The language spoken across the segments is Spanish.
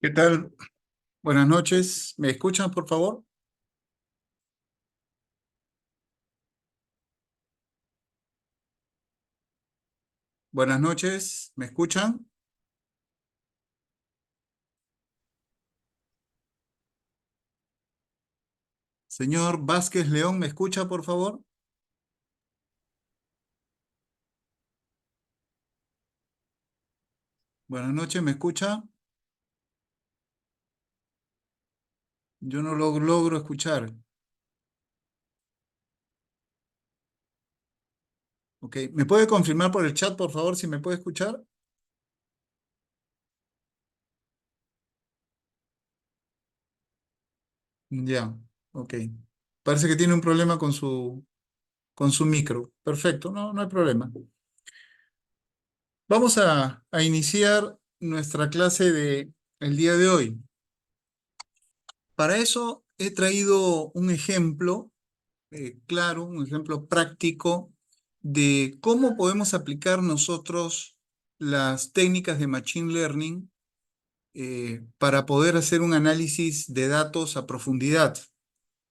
¿Qué tal? Buenas noches. ¿Me escuchan, por favor? Buenas noches. ¿Me escuchan? Señor Vázquez León, ¿me escucha, por favor? Buenas noches, ¿me escucha? Yo no lo logro escuchar. Ok. ¿Me puede confirmar por el chat, por favor, si me puede escuchar? Ya, ok. Parece que tiene un problema con su micro. Perfecto, no, no hay problema. Vamos a iniciar nuestra clase de el día de hoy. Para eso he traído un ejemplo claro, un ejemplo práctico de cómo podemos aplicar nosotros las técnicas de Machine Learning para poder hacer un análisis de datos a profundidad.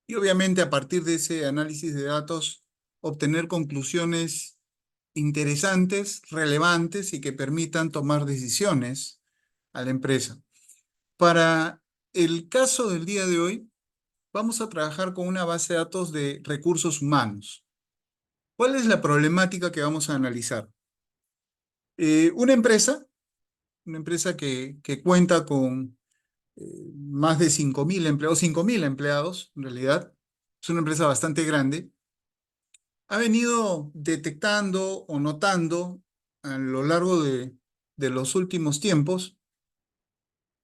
Y obviamente a partir de ese análisis de datos, obtener conclusiones interesantes, relevantes y que permitan tomar decisiones a la empresa. Para el caso del día de hoy, vamos a trabajar con una base de datos de recursos humanos. ¿Cuál es la problemática que vamos a analizar? Una empresa que cuenta con más de 5.000 empleados, en realidad, es una empresa bastante grande, ha venido detectando o notando a lo largo de los últimos tiempos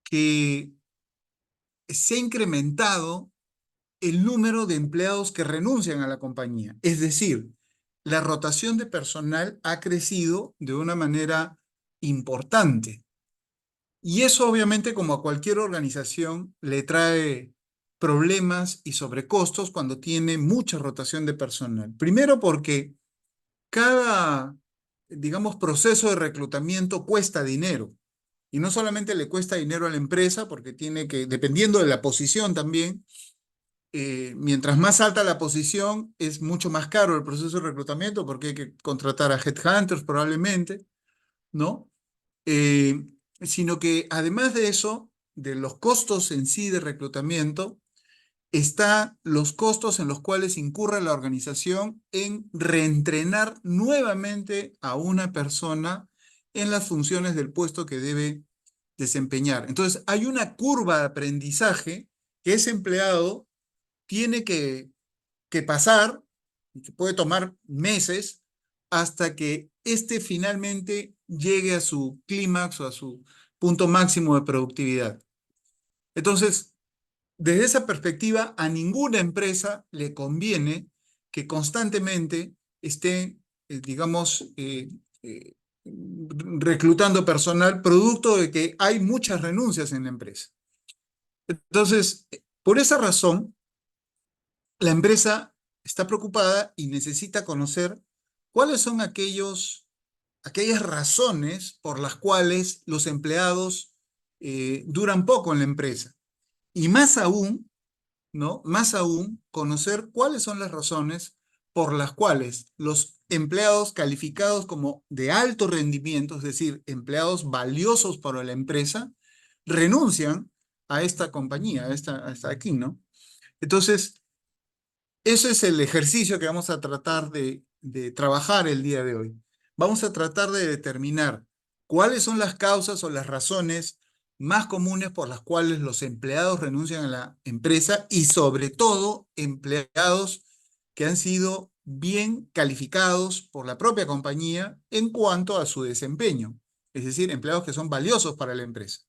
que se ha incrementado el número de empleados que renuncian a la compañía. Es decir, la rotación de personal ha crecido de una manera importante. Y eso obviamente, como a cualquier organización, le trae problemas y sobrecostos cuando tiene mucha rotación de personal. Primero porque cada, digamos, proceso de reclutamiento cuesta dinero. Y no solamente le cuesta dinero a la empresa, porque tiene que, dependiendo de la posición también, mientras más alta la posición, es mucho más caro el proceso de reclutamiento porque hay que contratar a headhunters probablemente, ¿no? Eh, Sino que además de eso, de los costos en sí de reclutamiento, está los costos en los cuales incurre la organización en reentrenar nuevamente a una persona en las funciones del puesto que debe desempeñar. Entonces, hay una curva de aprendizaje que ese empleado tiene que pasar, y que puede tomar meses, hasta que éste finalmente llegue a su clímax o a su punto máximo de productividad. Entonces, desde esa perspectiva, a ninguna empresa le conviene que constantemente esté, digamos, reclutando personal producto de que hay muchas renuncias en la empresa. Entonces, por esa razón, la empresa está preocupada y necesita conocer cuáles son aquellas razones por las cuales los empleados duran poco en la empresa. Y más aún, ¿no? Más aún, conocer cuáles son las razones por las cuales los empleados calificados como de alto rendimiento, es decir, empleados valiosos para la empresa, renuncian a esta compañía, a esta aquí, ¿no? Entonces, ese es el ejercicio que vamos a tratar de trabajar el día de hoy. Vamos a tratar de determinar cuáles son las causas o las razones más comunes por las cuales los empleados renuncian a la empresa y sobre todo empleados que han sido bien calificados por la propia compañía en cuanto a su desempeño, es decir, empleados que son valiosos para la empresa.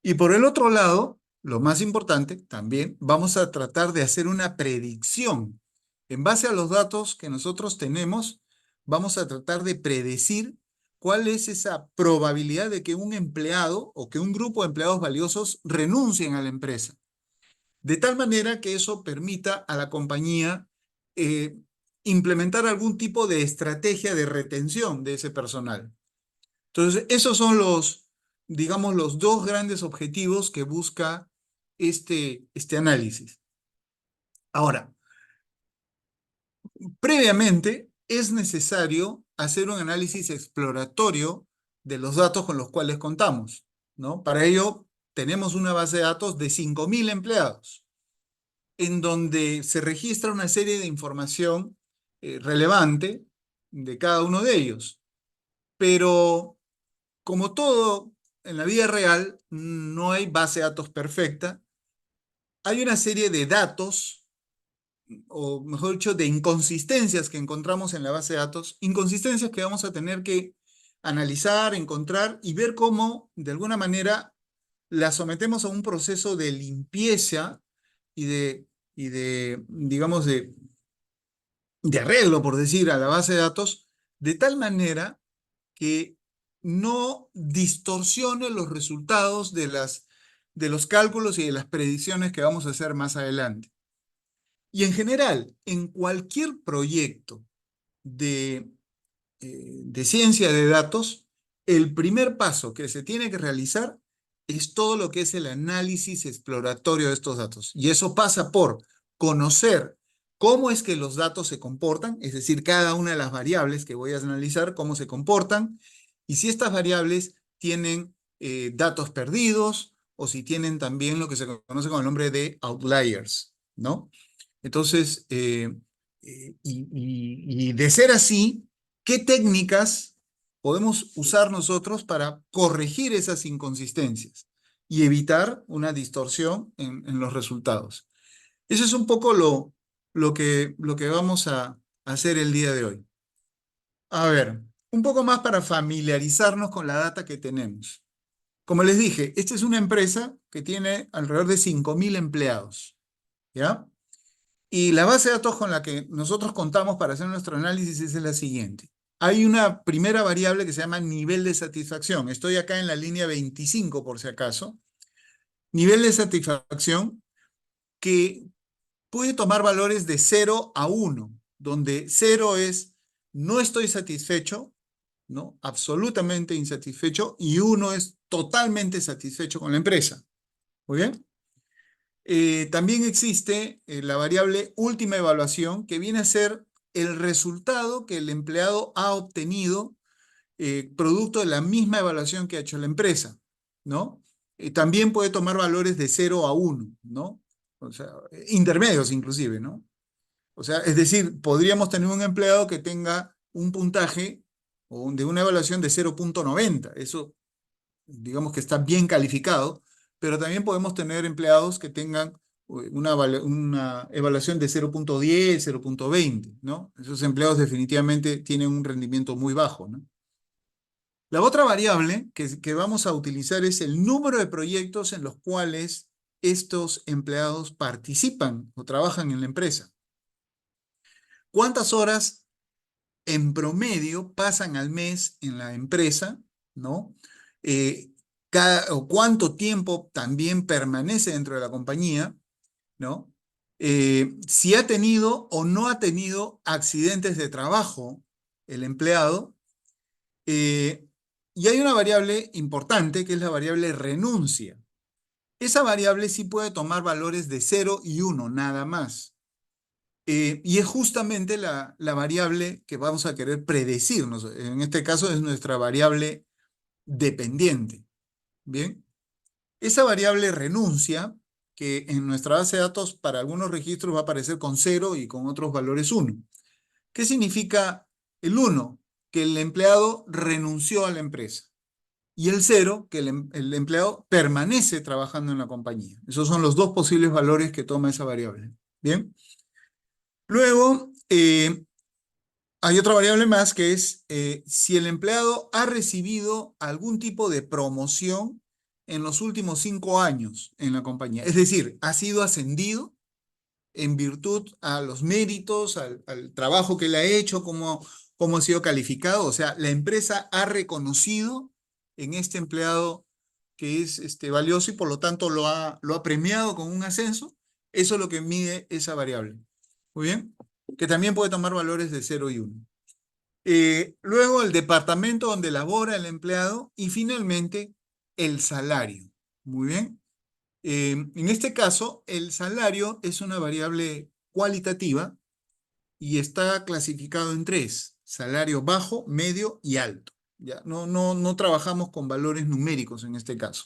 Y por el otro lado, lo más importante, también vamos a tratar de hacer una predicción. En base a los datos que nosotros tenemos, vamos a tratar de predecir cuál es esa probabilidad de que un empleado o que un grupo de empleados valiosos renuncien a la empresa. De tal manera que eso permita a la compañía eh, implementar algún tipo de estrategia de retención de ese personal. Entonces, esos son digamos, los dos grandes objetivos que busca este análisis. Ahora, previamente es necesario hacer un análisis exploratorio de los datos con los cuales contamos, ¿no? Para ello, tenemos una base de datos de 5.000 empleados, en donde se registra una serie de información relevante de cada uno de ellos. Pero, como todo en la vida real, no hay base de datos perfecta. Hay una serie de datos, o mejor dicho, de inconsistencias que encontramos en la base de datos, inconsistencias que vamos a tener que analizar, encontrar y ver cómo, de alguna manera, las sometemos a un proceso de limpieza y de digamos, de arreglo, por decir, a la base de datos, de tal manera que no distorsione los resultados de los cálculos y de las predicciones que vamos a hacer más adelante. Y en general, en cualquier proyecto de, de ciencia de datos, el primer paso que se tiene que realizar es todo lo que es el análisis exploratorio de estos datos. Y eso pasa por conocer cómo es que los datos se comportan, es decir, cada una de las variables que voy a analizar, cómo se comportan, y si estas variables tienen datos perdidos o si tienen también lo que se conoce con el nombre de outliers, ¿no? Entonces, y de ser así, ¿qué técnicas podemos usar nosotros para corregir esas inconsistencias y evitar una distorsión en los resultados? Eso es un poco lo que vamos a hacer el día de hoy. A ver, un poco más para familiarizarnos con la data que tenemos. Como les dije, esta es una empresa que tiene alrededor de 5.000 empleados, ¿ya? Y la base de datos con la que nosotros contamos para hacer nuestro análisis es la siguiente. Hay una primera variable que se llama nivel de satisfacción. Estoy acá en la línea 25 por si acaso. Nivel de satisfacción que puede tomar valores de 0 a 1, donde 0 es no estoy satisfecho, ¿no? Absolutamente insatisfecho, y 1 es totalmente satisfecho con la empresa. Muy bien. También existe la variable última evaluación, que viene a ser el resultado que el empleado ha obtenido producto de la misma evaluación que ha hecho la empresa, ¿no? También puede tomar valores de 0 a 1, ¿no? O sea, intermedios inclusive, ¿no? O sea, es decir, podríamos tener un empleado que tenga un puntaje de una evaluación de 0,90. Eso, digamos que está bien calificado, pero también podemos tener empleados que tengan una evaluación de 0,10, 0,20, ¿no? Esos empleados definitivamente tienen un rendimiento muy bajo, ¿no? La otra variable que vamos a utilizar es el número de proyectos en los cuales estos empleados participan o trabajan en la empresa. ¿Cuántas horas en promedio pasan al mes en la empresa, ¿no? O cuánto tiempo también permanece dentro de la compañía, ¿no? Si ha tenido o no ha tenido accidentes de trabajo el empleado. Y hay una variable importante que es la variable renuncia. Esa variable sí puede tomar valores de 0 y 1, nada más. Y es justamente la variable que vamos a querer predecirnos. En este caso es nuestra variable dependiente. Bien. Esa variable renuncia, que en nuestra base de datos para algunos registros va a aparecer con 0 y con otros valores 1. ¿Qué significa el 1? Que el empleado renunció a la empresa. Y el 0, que el empleado permanece trabajando en la compañía. Esos son los dos posibles valores que toma esa variable. Bien. Luego, hay otra variable más que es si el empleado ha recibido algún tipo de promoción en los últimos 5 años en la compañía. Es decir, ha sido ascendido en virtud a los méritos, al trabajo que él ha hecho, cómo ha sido calificado. O sea, la empresa ha reconocido en este empleado que es valioso y por lo tanto lo ha premiado con un ascenso. Eso es lo que mide esa variable. Muy bien. Que también puede tomar valores de 0 y 1. Luego el departamento donde labora el empleado y finalmente el salario. Muy bien. En este caso, el salario es una variable cualitativa y está clasificado en tres: salario bajo, medio y alto. ¿Ya? No trabajamos con valores numéricos en este caso.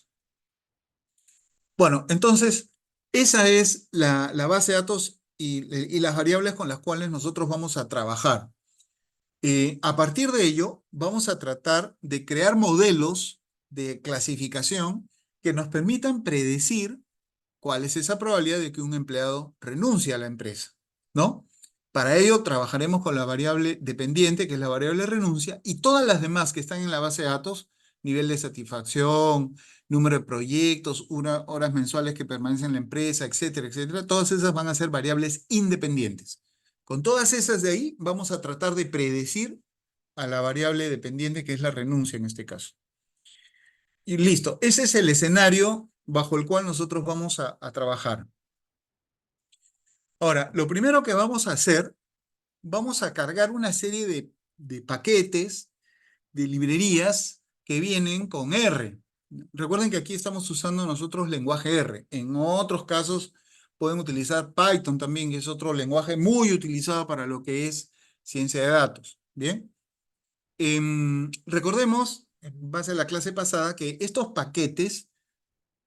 Bueno, entonces, esa es la base de datos y las variables con las cuales nosotros vamos a trabajar. A partir de ello, vamos a tratar de crear modelos de clasificación que nos permitan predecir cuál es esa probabilidad de que un empleado renuncie a la empresa, ¿no? Para ello trabajaremos con la variable dependiente, que es la variable renuncia, y todas las demás que están en la base de datos: nivel de satisfacción, número de proyectos, horas mensuales que permanecen en la empresa, etcétera, etcétera. Todas esas van a ser variables independientes. Con todas esas de ahí vamos a tratar de predecir a la variable dependiente, que es la renuncia en este caso. Y listo, ese es el escenario bajo el cual nosotros vamos a trabajar. Ahora, lo primero que vamos a hacer, vamos a cargar una serie de paquetes, de librerías que vienen con R. Recuerden que aquí estamos usando nosotros lenguaje R. En otros casos pueden utilizar Python también, que es otro lenguaje muy utilizado para lo que es ciencia de datos. ¿Bien? Recordemos, en base a la clase pasada, que estos paquetes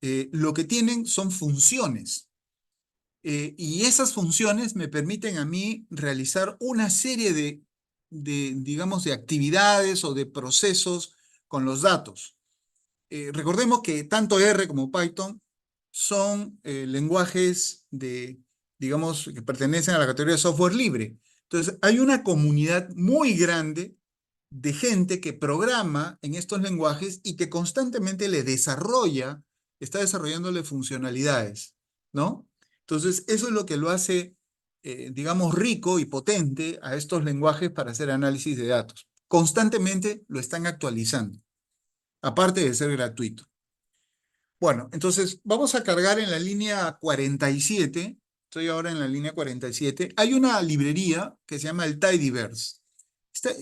lo que tienen son funciones. Y esas funciones me permiten a mí realizar una serie digamos, de actividades o de procesos con los datos. Recordemos que tanto R como Python son lenguajes digamos, que pertenecen a la categoría de software libre. Entonces, hay una comunidad muy grande de gente que programa en estos lenguajes y que constantemente está desarrollándole funcionalidades, ¿no? Entonces, eso es lo que lo hace, digamos, rico y potente a estos lenguajes para hacer análisis de datos. Constantemente lo están actualizando, aparte de ser gratuito. Bueno, entonces vamos a cargar en la línea 47. Estoy ahora en la línea 47. Hay una librería que se llama el Tidyverse.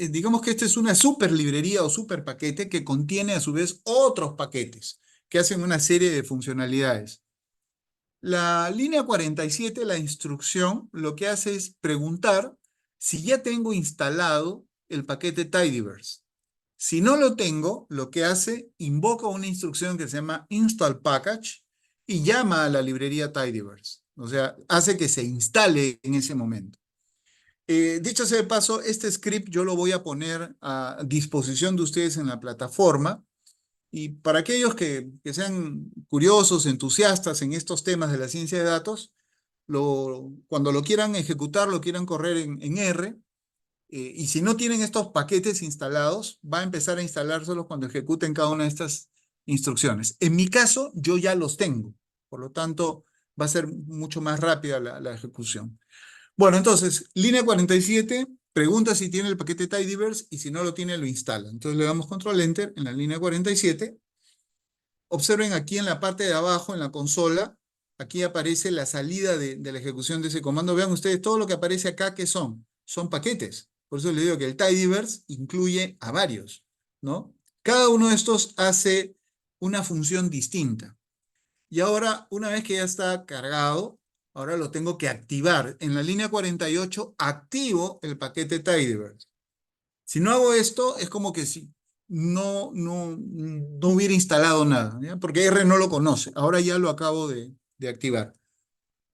Digamos que esta es una super librería o super paquete que contiene a su vez otros paquetes que hacen una serie de funcionalidades. La línea 47, la instrucción, lo que hace es preguntar si ya tengo instalado el paquete Tidyverse. Si no lo tengo, lo que hace, invoca una instrucción que se llama install package y llama a la librería Tidyverse. O sea, hace que se instale en ese momento. Dicho sea de paso, este script yo lo voy a poner a disposición de ustedes en la plataforma. Y para aquellos que sean curiosos, entusiastas en estos temas de la ciencia de datos, cuando lo quieran ejecutar, lo quieran correr en R, y si no tienen estos paquetes instalados, va a empezar a instalárselos cuando ejecuten cada una de estas instrucciones. En mi caso, yo ya los tengo. Por lo tanto, va a ser mucho más rápida la ejecución. Bueno, entonces, línea 47, pregunta si tiene el paquete Tidyverse y si no lo tiene, lo instala. Entonces le damos control enter en la línea 47. Observen aquí en la parte de abajo, en la consola, aquí aparece la salida de la ejecución de ese comando. Vean ustedes todo lo que aparece acá, ¿qué son? Son paquetes. Por eso les digo que el Tidyverse incluye a varios, ¿no? Cada uno de estos hace una función distinta. Y ahora, una vez que ya está cargado, ahora lo tengo que activar. En la línea 48 activo el paquete Tidyverse. Si no hago esto, es como que si no hubiera instalado nada, ¿ya? Porque R no lo conoce. Ahora ya lo acabo de activar.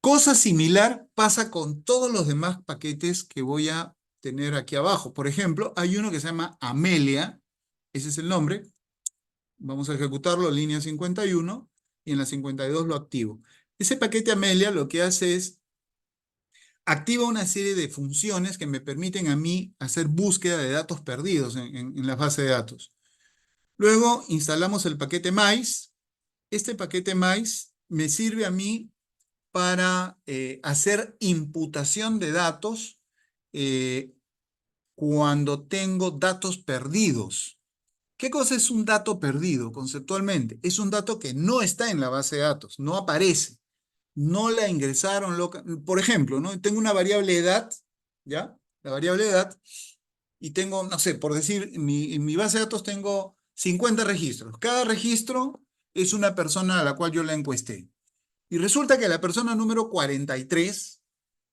Cosa similar pasa con todos los demás paquetes que voy a tener aquí abajo. Por ejemplo, hay uno que se llama Amelia. Ese es el nombre. Vamos a ejecutarlo en línea 51 y en la 52 lo activo. Ese paquete Amelia lo que hace es activa una serie de funciones que me permiten a mí hacer búsqueda de datos perdidos en la base de datos. Luego instalamos el paquete MICE. Este paquete MICE me sirve a mí para hacer imputación de datos eh, cuando tengo datos perdidos. ¿Qué cosa es un dato perdido conceptualmente? Es un dato que no está en la base de datos, no aparece, no la ingresaron Por ejemplo, ¿no? Tengo una variable edad, ¿ya? La variable edad, y tengo, no sé, por decir, en mi base de datos tengo 50 registros. Cada registro es una persona a la cual yo la encuesté. Y resulta que la persona número 43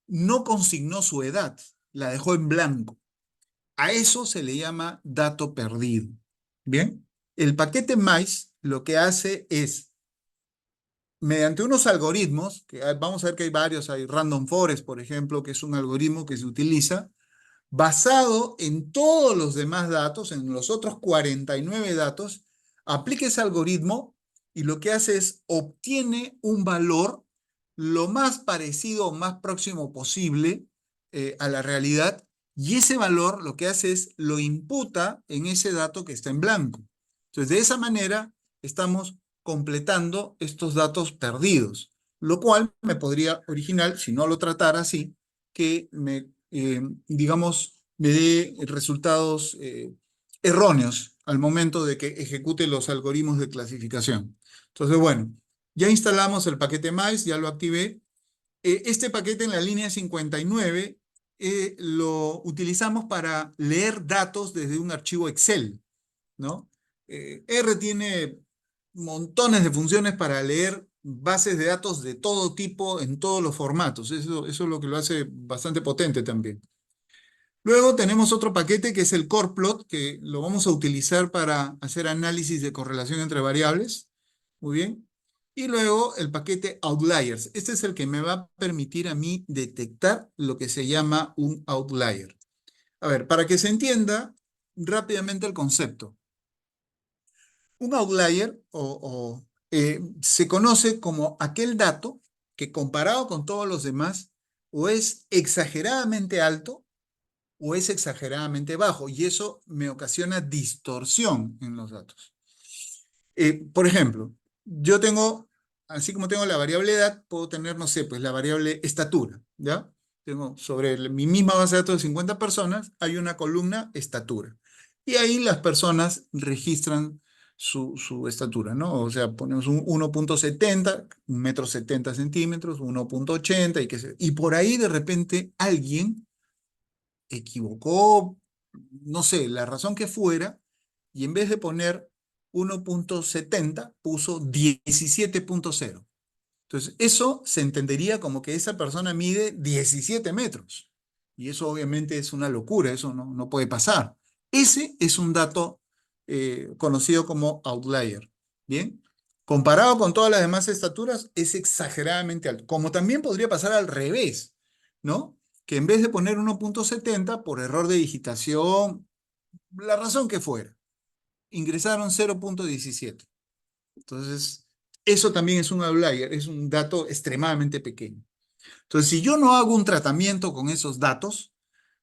no consignó su edad, la dejó en blanco. A eso se le llama dato perdido. Bien, el paquete MICE lo que hace es, mediante unos algoritmos, que vamos a ver que hay varios, hay Random Forest, por ejemplo, que es un algoritmo que se utiliza, basado en todos los demás datos, en los otros 49 datos, aplica ese algoritmo y lo que hace es obtiene un valor lo más parecido o más próximo posible a la realidad, y ese valor lo que hace es lo imputa en ese dato que está en blanco. Entonces, de esa manera estamos completando estos datos perdidos, lo cual me podría originar, si no lo tratara así, que digamos, me dé resultados erróneos al momento de que ejecute los algoritmos de clasificación. Entonces, bueno, ya instalamos el paquete MICE, ya lo activé. Este paquete en la línea 59 lo utilizamos para leer datos desde un archivo Excel, ¿no? R tiene montones de funciones para leer bases de datos de todo tipo en todos los formatos. Eso es lo que lo hace bastante potente también. Luego tenemos otro paquete que es el core plot, que lo vamos a utilizar para hacer análisis de correlación entre variables. Muy bien. Y luego el paquete outliers. Este es el que me va a permitir a mí detectar lo que se llama un outlier. A ver, para que se entienda rápidamente el concepto. Un outlier se conoce como aquel dato que comparado con todos los demás o es exageradamente alto o es exageradamente bajo, y eso me ocasiona distorsión en los datos. Por ejemplo, yo tengo, así como tengo la variable edad, puedo tener, no sé, pues la variable estatura, ¿ya? Tengo sobre mi misma base de datos de 50 personas, hay una columna estatura. Y ahí las personas registran su estatura, ¿no? O sea, ponemos un 1.70, 1,70 centímetros, 1.80 y qué sé. Y por ahí de repente alguien equivocó, no sé, la razón que fuera, y en vez de poner 1.70 puso 17.0. Entonces, eso se entendería como que esa persona mide 17 metros. Y eso obviamente es una locura, eso no puede pasar. Ese es un dato conocido como outlier. ¿Bien? Comparado con todas las demás estaturas, es exageradamente alto. Como también podría pasar al revés, ¿no? Que en vez de poner 1.70 por error de digitación, la razón que fuera, ingresaron 0.17. Entonces, eso también es un outlier, es un dato extremadamente pequeño. Entonces, si yo no hago un tratamiento con esos datos,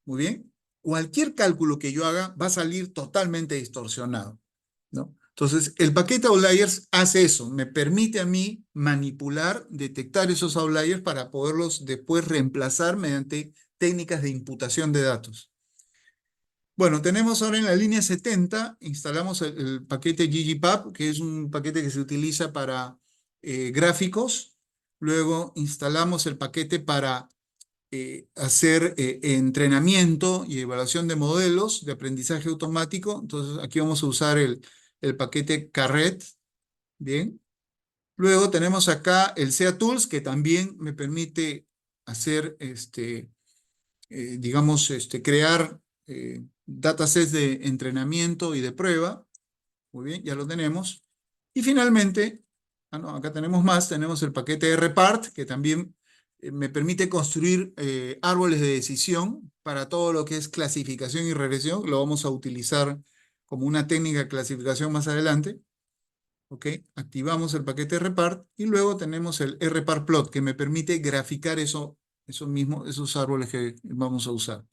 muy bien, cualquier cálculo que yo haga va a salir totalmente distorsionado, ¿no? Entonces, el paquete outliers hace eso, me permite a mí manipular, detectar esos outliers para poderlos después reemplazar mediante técnicas de imputación de datos. Bueno, tenemos ahora en la línea 70, instalamos el paquete ggpub, que es un paquete que se utiliza para gráficos. Luego instalamos el paquete para hacer entrenamiento y evaluación de modelos de aprendizaje automático. Entonces aquí vamos a usar el paquete Carret. Bien. Luego tenemos acá el SEA Tools, que también me permite hacer digamos, crear datasets de entrenamiento y de prueba. Muy bien, ya lo tenemos. Y finalmente, no, acá tenemos más, tenemos el paquete RPart, que también me permite construir árboles de decisión para todo lo que es clasificación y regresión. Lo vamos a utilizar como una técnica de clasificación más adelante. ¿Ok? Activamos el paquete RPart y luego tenemos el RPart Plot, que me permite graficar esos árboles que vamos a usar.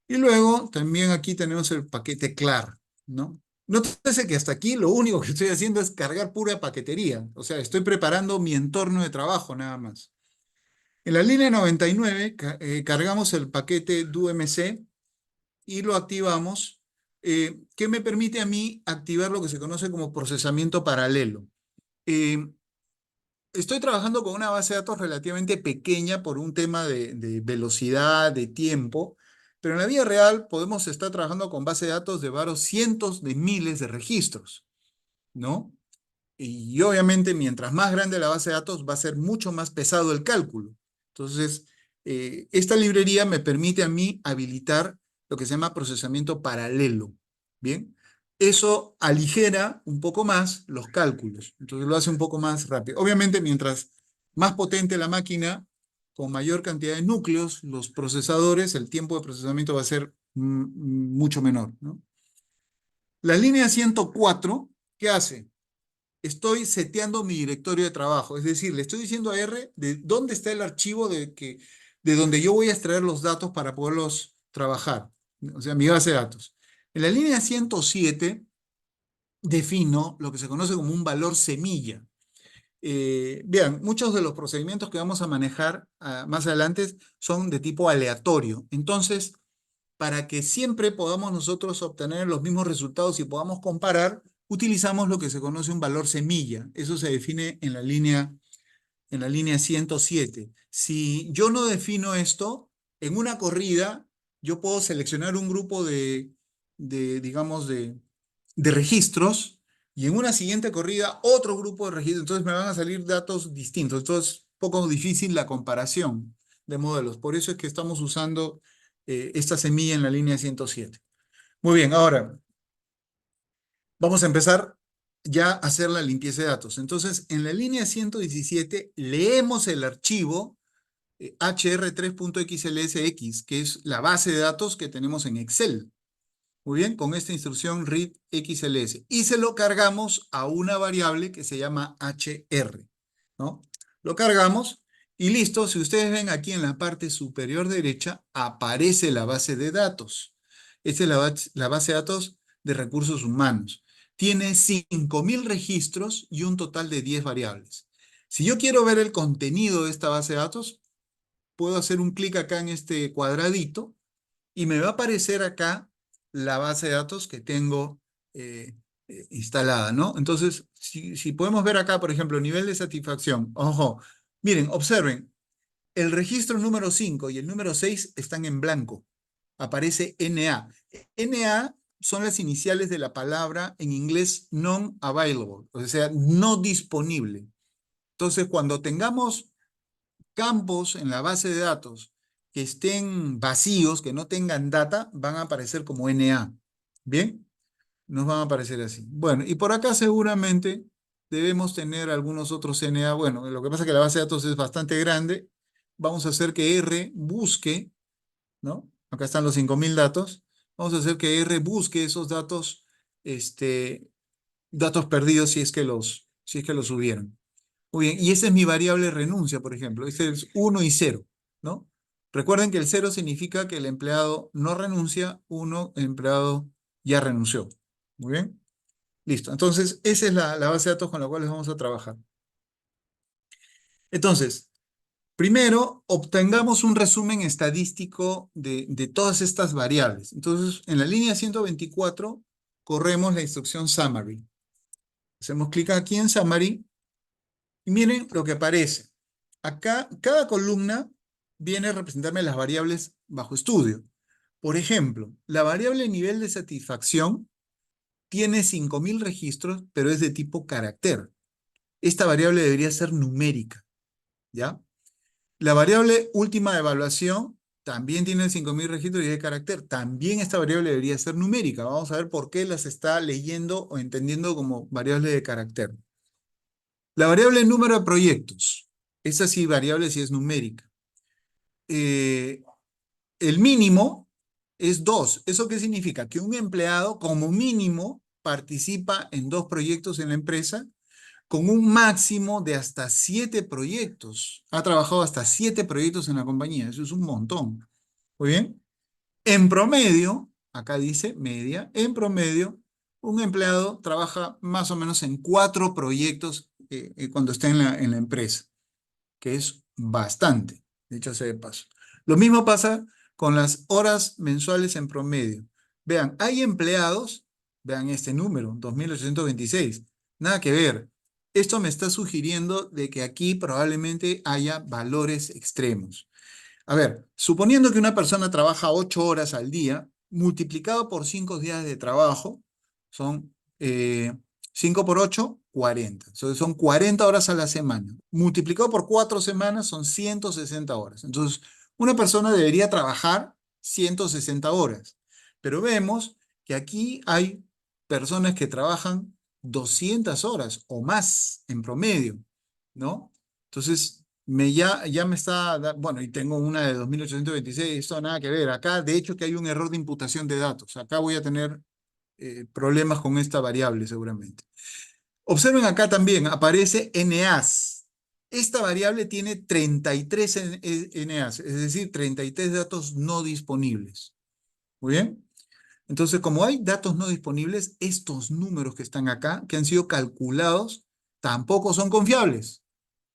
Y luego también aquí tenemos el paquete CLAR, ¿no? Nótese que hasta aquí lo único que estoy haciendo es cargar pura paquetería. O sea, estoy preparando mi entorno de trabajo nada más. En la línea 99 cargamos el paquete DoMC y lo activamos, que me permite a mí activar lo que se conoce como procesamiento paralelo. Eh, Estoy trabajando con una base de datos relativamente pequeña por un tema de velocidad, de tiempo, pero en la vida real podemos estar trabajando con bases de datos de varios cientos de miles de registros, ¿no? Y obviamente, mientras más grande la base de datos, va a ser mucho más pesado el cálculo. Entonces, esta librería me permite a mí habilitar lo que se llama procesamiento paralelo. Bien, eso aligera un poco más los cálculos. Entonces lo hace un poco más rápido. Obviamente, mientras más potente la máquina, con mayor cantidad de núcleos, los procesadores, el tiempo de procesamiento va a ser mucho menor, ¿no? La línea 104, ¿qué hace? Estoy seteando mi directorio de trabajo, es decir, le estoy diciendo a R de dónde está el archivo de donde yo voy a extraer los datos para poderlos trabajar, o sea, mi base de datos. En la línea 107 defino lo que se conoce como un valor semilla. Vean, muchos de los procedimientos que vamos a manejar más adelante son de tipo aleatorio. Entonces, para que siempre podamos nosotros obtener los mismos resultados y podamos comparar, utilizamos lo que se conoce un valor semilla. Eso se define en la línea 107. Si yo no defino esto, en una corrida, yo puedo seleccionar un grupo digamos, de registros y en una siguiente corrida otro grupo de registros. Entonces me van a salir datos distintos. Entonces es un poco difícil la comparación de modelos. Por eso es que estamos usando esta semilla en la línea 107. Muy bien, ahora vamos a empezar ya a hacer la limpieza de datos. Entonces, en la línea 117 leemos el archivo hr3.xlsx, que es la base de datos que tenemos en Excel. Muy bien, con esta instrucción read xls. Y se lo cargamos a una variable que se llama hr, ¿no? Lo cargamos y listo. Si ustedes ven aquí en la parte superior derecha, aparece la base de datos. Esta es la base de datos de recursos humanos. Tiene 5.000 registros y un total de 10 variables. Si yo quiero ver el contenido de esta base de datos, puedo hacer un clic acá en este cuadradito y me va a aparecer acá la base de datos que tengo instalada, ¿no? Entonces, si podemos ver acá, por ejemplo, nivel de satisfacción. Ojo, miren, observen, el registro número 5 y el número 6 están en blanco. Aparece NA. NA son las iniciales de la palabra en inglés non-available, o sea, no disponible. Entonces, cuando tengamos campos en la base de datos que estén vacíos, que no tengan data, van a aparecer como NA. ¿Bien? Nos van a aparecer así. Bueno, y por acá seguramente debemos tener algunos otros NA. Bueno, lo que pasa es que la base de datos es bastante grande. Vamos a hacer que R busque, ¿no? Acá están los 5.000 datos. Vamos a hacer que R busque esos datos, datos perdidos si es que los hubieran. Muy bien, y esa es mi variable renuncia, por ejemplo. Este es 1 y 0, ¿no? Recuerden que el 0 significa que el empleado no renuncia, 1, el empleado ya renunció. Muy bien, listo. Entonces, esa es la base de datos con la cual vamos a trabajar. Entonces, primero, obtengamos un resumen estadístico de todas estas variables. Entonces, en la línea 124, corremos la instrucción summary. Hacemos clic aquí en summary y miren lo que aparece. Acá, cada columna viene a representarme las variables bajo estudio. Por ejemplo, la variable nivel de satisfacción tiene 5.000 registros, pero es de tipo carácter. Esta variable debería ser numérica, ¿ya? La variable última de evaluación también tiene 5.000 registros y es de carácter. También esta variable debería ser numérica. Vamos a ver por qué las está leyendo o entendiendo como variable de carácter. La variable número de proyectos. Esa sí, variable sí es numérica. El mínimo es 2. ¿Eso qué significa? Que un empleado como mínimo participa en 2 proyectos en la empresa con un máximo de hasta 7 proyectos. Ha trabajado hasta 7 proyectos en la compañía. Eso es un montón. Muy bien. En promedio, acá dice media, en promedio, un empleado trabaja más o menos en 4 proyectos cuando está en la empresa, que es bastante, dicho sea de paso. Lo mismo pasa con las horas mensuales en promedio. Vean, hay empleados, vean este número, 2.826, nada que ver. Esto me está sugiriendo de que aquí probablemente haya valores extremos. A ver, suponiendo que una persona trabaja 8 horas al día, multiplicado por 5 días de trabajo, son 5 por 8, 40. Entonces son 40 horas a la semana. Multiplicado por 4 semanas son 160 horas. Entonces, una persona debería trabajar 160 horas. Pero vemos que aquí hay personas que trabajan 200 horas o más en promedio, ¿no? Entonces, ya me está, bueno, y tengo una de 2826, esto nada que ver. Acá, de hecho, que hay un error de imputación de datos. Acá voy a tener problemas con esta variable seguramente. Observen acá también, aparece NAs. Esta variable tiene 33 NAs, es decir, 33 datos no disponibles. Muy bien. Entonces, como hay datos no disponibles, estos números que están acá, que han sido calculados, tampoco son confiables.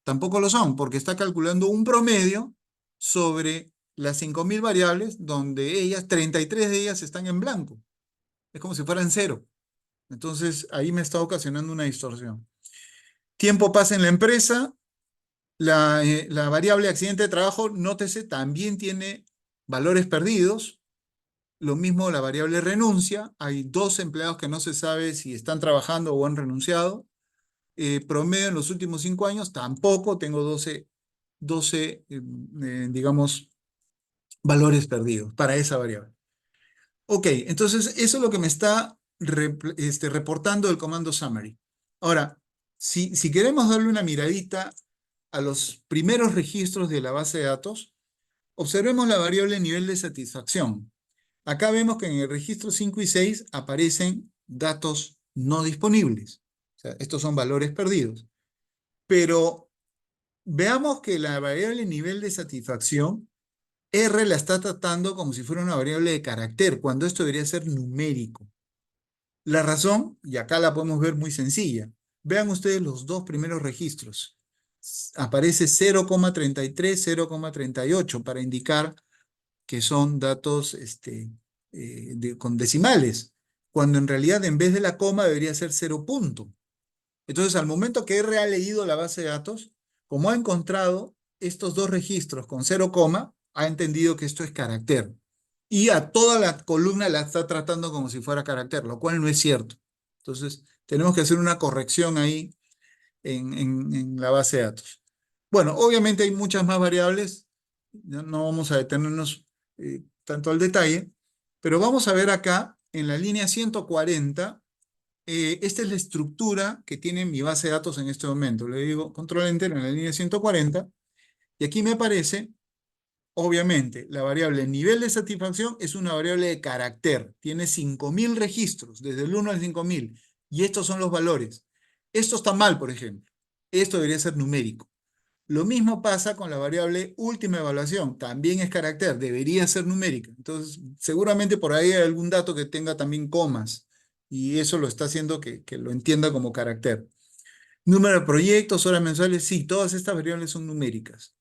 Tampoco lo son, porque está calculando un promedio sobre las 5000 variables, donde 33 de ellas están en blanco. Es como si fueran cero. Entonces, ahí me está ocasionando una distorsión. Tiempo pasa en la empresa. La variable accidente de trabajo, nótese, también tiene valores perdidos. Lo mismo la variable renuncia. Hay 2 empleados que no se sabe si están trabajando o han renunciado. Promedio en los últimos 5 años, tampoco tengo 12 digamos, valores perdidos para esa variable. Ok, entonces eso es lo que me está reportando el comando summary. Ahora, si queremos darle una miradita a los primeros registros de la base de datos, observemos la variable nivel de satisfacción. Acá vemos que en el registro 5 y 6 aparecen datos no disponibles. O sea, estos son valores perdidos. Pero veamos que la variable nivel de satisfacción, R la está tratando como si fuera una variable de carácter, cuando esto debería ser numérico. La razón, y acá la podemos ver muy sencilla. Vean ustedes los 2 primeros registros. Aparece 0,33, 0,38 para indicar que son datos con decimales, cuando en realidad en vez de la coma debería ser 0 punto. Entonces, al momento que R ha leído la base de datos, como ha encontrado estos 2 registros con 0, ha entendido que esto es carácter. Y a toda la columna la está tratando como si fuera carácter, lo cual no es cierto. Entonces, tenemos que hacer una corrección ahí en la base de datos. Bueno, obviamente hay muchas más variables, no vamos a detenernos tanto al detalle, pero vamos a ver acá en la línea 140, esta es la estructura que tiene mi base de datos en este momento. Le digo control enter en la línea 140 y aquí me aparece, obviamente, la variable nivel de satisfacción es una variable de carácter. Tiene 5000 registros, desde el 1 al 5000. Y estos son los valores. Esto está mal, por ejemplo. Esto debería ser numérico. Lo mismo pasa con la variable última evaluación. También es carácter, debería ser numérica. Entonces, seguramente por ahí hay algún dato que tenga también comas. Y eso lo está haciendo que lo entienda como carácter. Número de proyectos, horas mensuales, sí, todas estas variables son numéricas.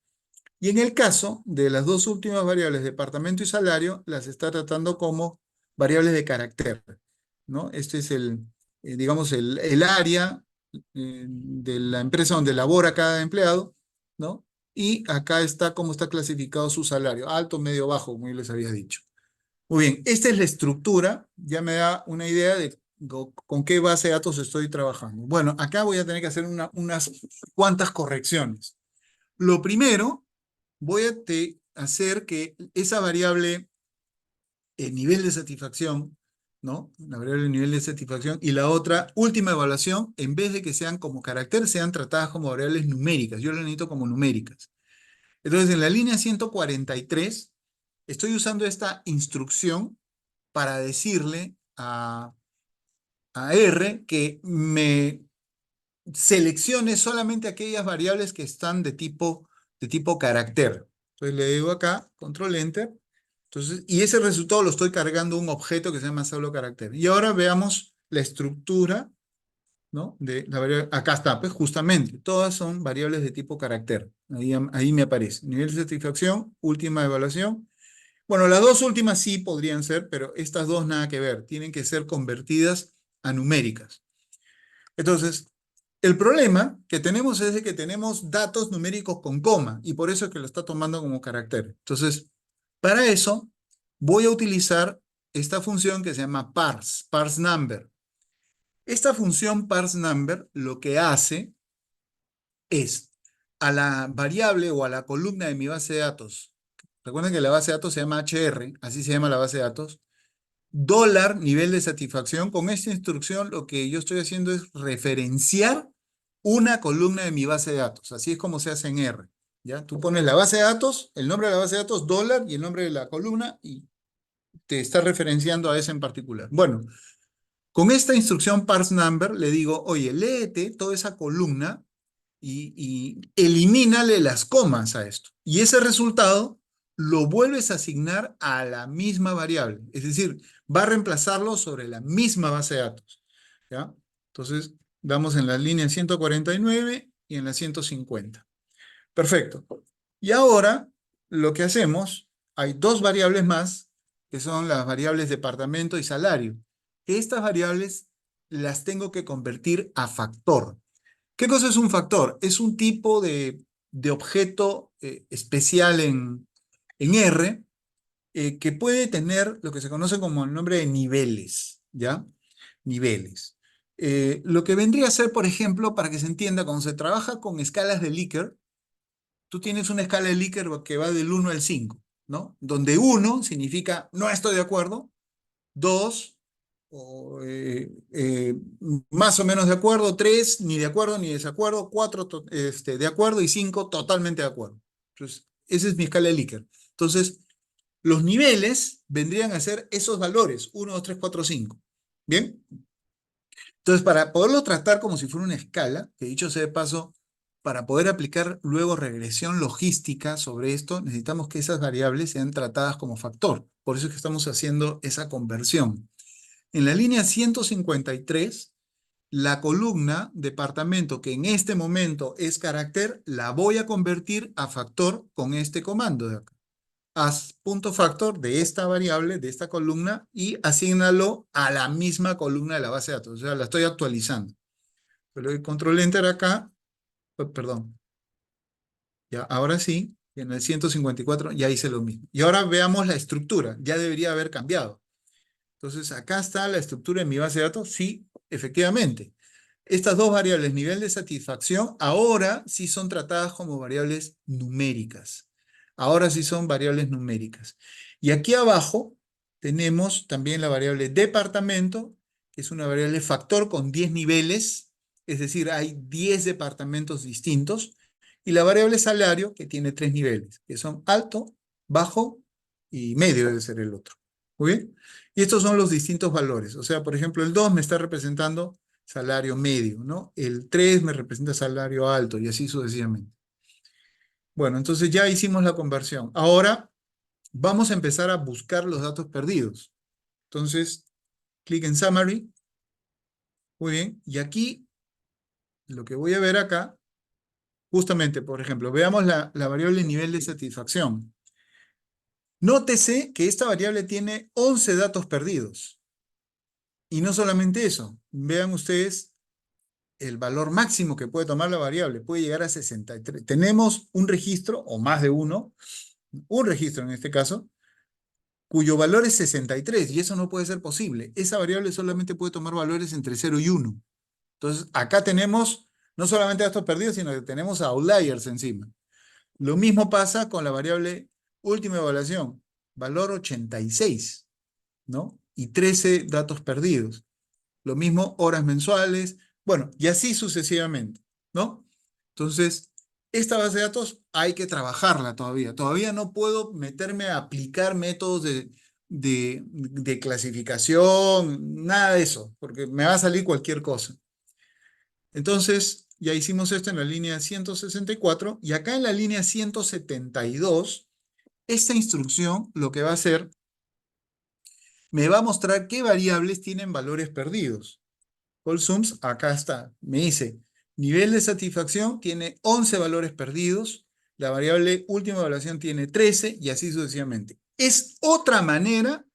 Y en el caso de las 2 últimas variables, departamento y salario, las está tratando como variables de carácter, ¿no? Este es digamos, el área de la empresa donde labora cada empleado, ¿no? Y acá está cómo está clasificado su salario, alto, medio, bajo, como yo les había dicho. Muy bien, esta es la estructura, ya me da una idea de con qué base de datos estoy trabajando. Bueno, acá voy a tener que hacer unas cuantas correcciones. Lo primero, voy a hacer que esa variable, el nivel de satisfacción, ¿no? La variable nivel de satisfacción y la otra, última evaluación, en vez de que sean como carácter, sean tratadas como variables numéricas. Yo las necesito como numéricas. Entonces, en la línea 143, estoy usando esta instrucción para decirle a R que me seleccione solamente aquellas variables que están de tipo carácter. Entonces le digo acá, control enter. Entonces, y ese resultado lo estoy cargando a un objeto que se llama solo carácter. Y ahora veamos la estructura, ¿no? De la variable. Acá está, pues justamente, todas son variables de tipo carácter. Ahí me aparece. Nivel de satisfacción, última evaluación. Bueno, las 2 últimas sí podrían ser, pero estas 2 nada que ver. Tienen que ser convertidas a numéricas. Entonces, el problema que tenemos es de que tenemos datos numéricos con coma y por eso es que lo está tomando como carácter. Entonces, para eso voy a utilizar esta función que se llama parse number. Esta función parseNumber lo que hace es a la variable o a la columna de mi base de datos. Recuerden que la base de datos se llama HR, así se llama la base de datos. Dólar nivel de satisfacción. Con esta instrucción lo que yo estoy haciendo es referenciar una columna de mi base de datos. Así es como se hace en R. ¿Ya? Tú pones la base de datos, el nombre de la base de datos, dólar y el nombre de la columna y te está referenciando a esa en particular. Bueno, con esta instrucción parseNumber le digo, oye, léete toda esa columna y elimínale las comas a esto. Y ese resultado lo vuelves a asignar a la misma variable. Es decir, va a reemplazarlo sobre la misma base de datos. ¿Ya? Entonces, vamos en la línea 149 y en la 150. Perfecto. Y ahora, lo que hacemos, hay dos variables más, que son las variables departamento y salario. Estas variables las tengo que convertir a factor. ¿Qué cosa es un factor? Es un tipo de objeto especial en R que puede tener lo que se conoce como el nombre de niveles, ¿ya? Niveles. Lo que vendría a ser, por ejemplo, para que se entienda, cuando se trabaja con escalas de Likert, tú tienes una escala de Likert que va del 1 al 5, ¿no? Donde 1 significa no estoy de acuerdo, 2 o, más o menos de acuerdo, 3 ni de acuerdo ni desacuerdo, 4 de acuerdo y 5 totalmente de acuerdo. Entonces, esa es mi escala de Likert. Entonces, los niveles vendrían a ser esos valores, 1, 2, 3, 4, 5. ¿Bien? Entonces, para poderlo tratar como si fuera una escala, que dicho sea de paso, para poder aplicar luego regresión logística sobre esto, necesitamos que esas variables sean tratadas como factor. Por eso es que estamos haciendo esa conversión. En la línea 153, la columna departamento, que en este momento es carácter, la voy a convertir a factor con este comando de acá. Haz punto factor de esta variable, de esta columna, y asígnalo a la misma columna de la base de datos. O sea, la estoy actualizando. Le doy control enter acá. Perdón. Ya, ahora sí, en el 154 ya hice lo mismo. Y ahora veamos la estructura. Ya debería haber cambiado. Entonces, acá está la estructura de mi base de datos. Sí, efectivamente. Estas dos variables, nivel de satisfacción, ahora sí son tratadas como variables numéricas. Ahora sí son variables numéricas. Y aquí abajo tenemos también la variable departamento, que es una variable factor con 10 niveles, es decir, hay 10 departamentos distintos, y la variable salario, que tiene 3 niveles, que son alto, bajo y medio debe ser el otro. ¿Muy bien? Y estos son los distintos valores. O sea, por ejemplo, el 2 me está representando salario medio, ¿no? El 3 me representa salario alto y así sucesivamente. Bueno, entonces ya hicimos la conversión. Ahora vamos a empezar a buscar los datos perdidos. Entonces, clic en Summary. Muy bien. Y aquí, lo que voy a ver acá, justamente, por ejemplo, veamos la variable nivel de satisfacción. Nótese que esta variable tiene 11 datos perdidos. Y no solamente eso. Vean ustedes el valor máximo que puede tomar la variable. Puede llegar a 63. Tenemos un registro, o más de uno, un registro en este caso, cuyo valor es 63, y eso no puede ser posible. Esa variable solamente puede tomar valores entre 0 y 1. Entonces, acá tenemos no solamente datos perdidos, sino que tenemos outliers encima. Lo mismo pasa con la variable última evaluación, valor 86, ¿no? Y 13 datos perdidos. Lo mismo horas mensuales, bueno, y así sucesivamente, ¿no? Entonces, esta base de datos hay que trabajarla todavía. Todavía no puedo meterme a aplicar métodos de clasificación, nada de eso, porque me va a salir cualquier cosa. Entonces, ya hicimos esto en la línea 164 y acá en la línea 172, esta instrucción lo que va a hacer, me va a mostrar qué variables tienen valores perdidos. Sums, acá está, me dice, nivel de satisfacción tiene 11 valores perdidos, la variable última evaluación tiene 13 y así sucesivamente. Es otra manera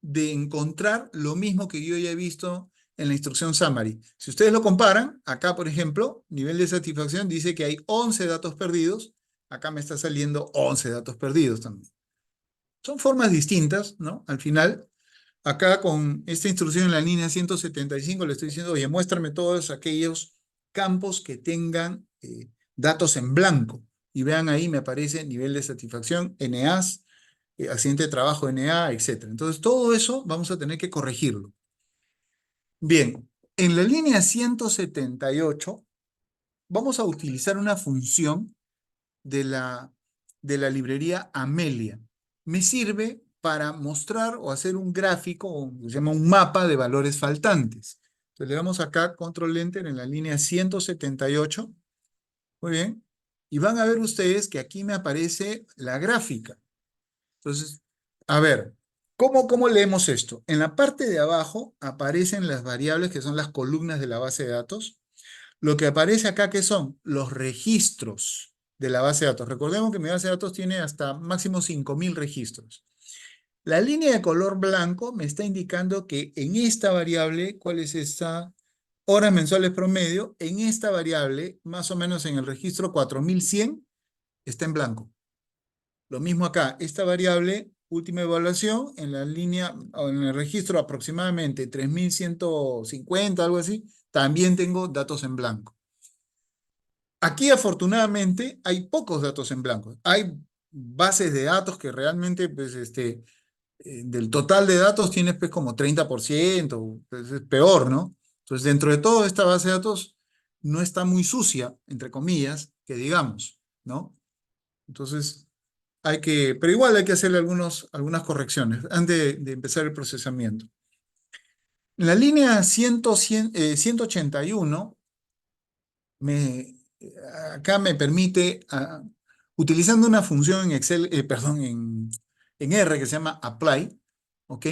de encontrar lo mismo que yo ya he visto en la instrucción summary. Si ustedes lo comparan, acá por ejemplo, nivel de satisfacción dice que hay 11 datos perdidos, acá me está saliendo 11 datos perdidos también. Son formas distintas, ¿no? Al final, Acá con esta instrucción en la línea 175 le estoy diciendo, oye, muéstrame todos aquellos campos que tengan datos en blanco. Y vean ahí, me aparece nivel de satisfacción, NAs, accidente de trabajo, NA, etcétera. Entonces, todo eso vamos a tener que corregirlo. Bien, en la línea 178 vamos a utilizar una función de la librería Amelia. Me sirve para mostrar o hacer un gráfico, o se llama un mapa de valores faltantes. Entonces le damos acá control enter en la línea 178. Muy bien. Y van a ver ustedes que aquí me aparece la gráfica. Entonces, a ver, ¿cómo leemos esto? En la parte de abajo aparecen las variables que son las columnas de la base de datos. Lo que aparece acá, ¿qué son? Los registros de la base de datos. Recordemos que mi base de datos tiene hasta máximo 5.000 registros. La línea de color blanco me está indicando que en esta variable, ¿cuál es esta? Horas mensuales promedio, en esta variable, más o menos en el registro 4100, está en blanco. Lo mismo acá, esta variable, última evaluación, en la línea, o en el registro aproximadamente 3150, algo así, también tengo datos en blanco. Aquí afortunadamente hay pocos datos en blanco. Hay bases de datos que realmente, pues, del total de datos tienes pues como 30%, pues, es peor, ¿no? Entonces, dentro de toda esta base de datos no está muy sucia, entre comillas, que digamos, ¿no? Entonces, pero igual hay que hacerle algunas correcciones antes de empezar el procesamiento. En la línea 181, acá me permite, utilizando una función en Excel, perdón, en R que se llama apply, ¿ok?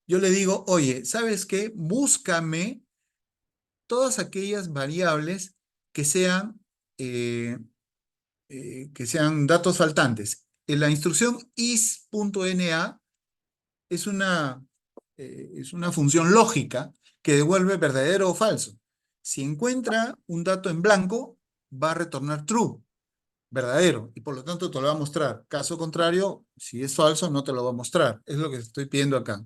Yo le digo, oye, ¿sabes qué? Búscame todas aquellas variables que sean, eh, que sean datos faltantes. En la instrucción is.na es una función lógica que devuelve verdadero o falso. Si encuentra un dato en blanco, va a retornar true, verdadero, y por lo tanto te lo va a mostrar. Caso contrario, si es falso, no te lo va a mostrar. Es lo que estoy pidiendo acá.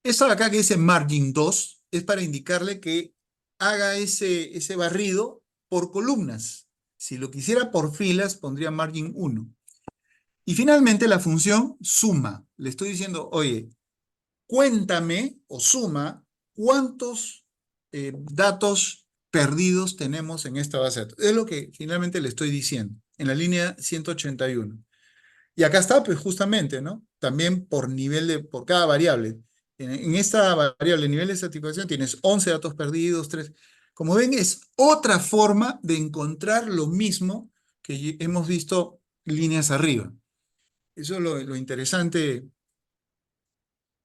Esto de acá que dice margin 2 es para indicarle que haga ese barrido por columnas. Si lo quisiera por filas, pondría margin 1. Y finalmente la función suma. Le estoy diciendo, oye, cuéntame o suma cuántos datos perdidos tenemos en esta base de datos. Es lo que finalmente le estoy diciendo en la línea 181. Y acá está, pues justamente, ¿no? También por cada variable. En esta variable, nivel de satisfacción, tienes 11 datos perdidos, 3. Como ven, es otra forma de encontrar lo mismo que hemos visto líneas arriba. Eso es lo interesante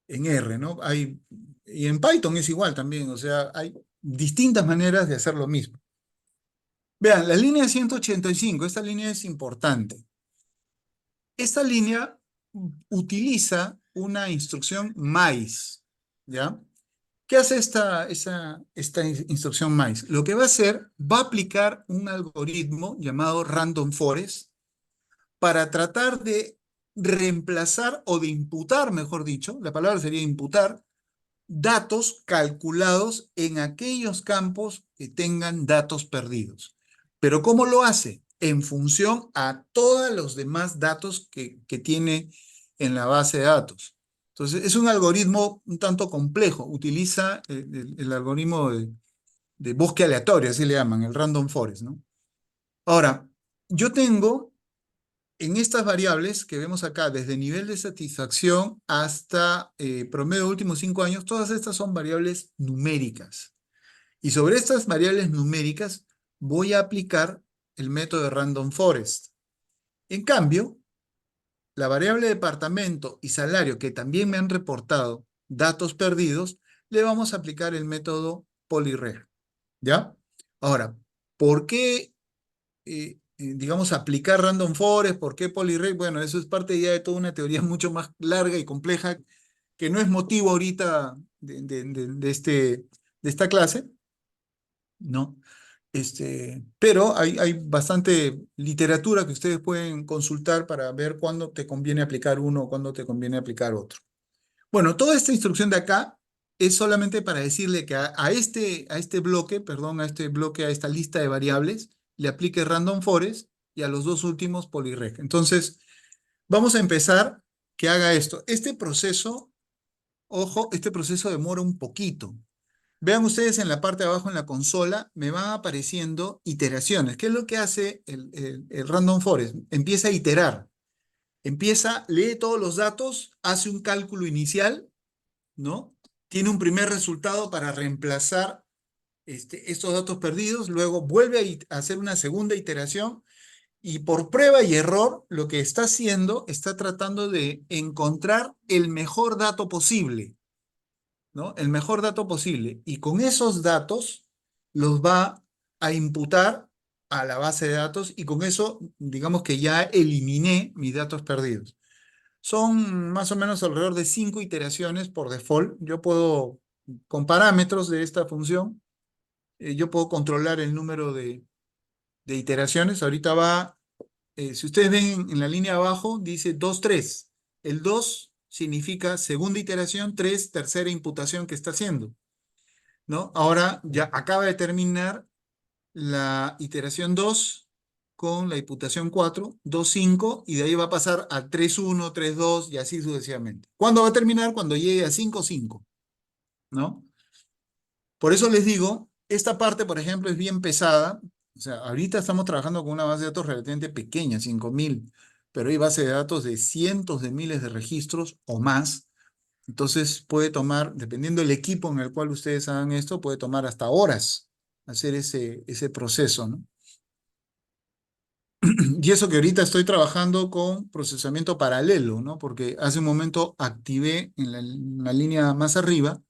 en R, ¿no? Y en Python es igual también, o sea, hay distintas maneras de hacer lo mismo. Vean, la línea 185, esta línea es importante. Esta línea utiliza una instrucción mais, ¿ya? ¿Qué hace esta instrucción mais? Lo que va a hacer, va a aplicar un algoritmo llamado Random Forest para tratar de reemplazar o de imputar, mejor dicho, la palabra sería imputar, datos calculados en aquellos campos que tengan datos perdidos. Pero ¿cómo lo hace? En función a todos los demás datos que tiene en la base de datos. Entonces, es un algoritmo un tanto complejo. Utiliza el algoritmo de búsqueda aleatoria, así le llaman, el random forest, ¿no? Ahora, yo tengo en estas variables que vemos acá, desde nivel de satisfacción hasta promedio de últimos 5 años, todas estas son variables numéricas. Y sobre estas variables numéricas voy a aplicar el método de Random Forest. En cambio, la variable departamento y salario, que también me han reportado datos perdidos, le vamos a aplicar el método PolyReg. ¿Ya? Ahora, ¿por qué digamos, aplicar random forest? ¿Por qué PolyReg? Bueno, eso es parte ya de toda una teoría mucho más larga y compleja que no es motivo ahorita de esta clase, ¿no? Pero hay bastante literatura que ustedes pueden consultar para ver cuándo te conviene aplicar uno o cuándo te conviene aplicar otro. Bueno, toda esta instrucción de acá es solamente para decirle que a este bloque, perdón, a esta lista de variables, le aplique random forest y a los dos últimos polyrect. Entonces, vamos a empezar que haga esto. Este proceso, ojo, este proceso demora un poquito. Vean ustedes en la parte de abajo en la consola, me van apareciendo iteraciones. ¿Qué es lo que hace el random forest? Empieza a iterar. Empieza, lee todos los datos, hace un cálculo inicial, ¿no? Tiene un primer resultado para reemplazar estos datos perdidos, luego vuelve a hacer una segunda iteración y por prueba y error lo que está haciendo, está tratando de encontrar el mejor dato posible, ¿no? El mejor dato posible. Y con esos datos los va a imputar a la base de datos y con eso, digamos que ya eliminé mis datos perdidos. Son más o menos alrededor de 5 iteraciones por default. Yo puedo, con parámetros de esta función, yo puedo controlar el número de iteraciones. Ahorita va, si ustedes ven en la línea abajo, dice 2 3. El 2 significa segunda iteración, 3 tercera imputación que está haciendo, ¿no? Ahora ya acaba de terminar la iteración 2 con la imputación 4, 2 5 y de ahí va a pasar a 3 1 3 2 y así sucesivamente. ¿Cuándo va a terminar? Cuando llegue a 5 5, ¿no? Por eso les digo, esta parte, por ejemplo, es bien pesada. O sea, ahorita estamos trabajando con una base de datos relativamente pequeña, 5.000, pero hay base de datos de cientos de miles de registros o más. Entonces puede tomar, dependiendo del equipo en el cual ustedes hagan esto, puede tomar hasta horas hacer ese proceso, ¿no? Y eso que ahorita estoy trabajando con procesamiento paralelo, ¿no? Porque hace un momento activé en la línea más arriba,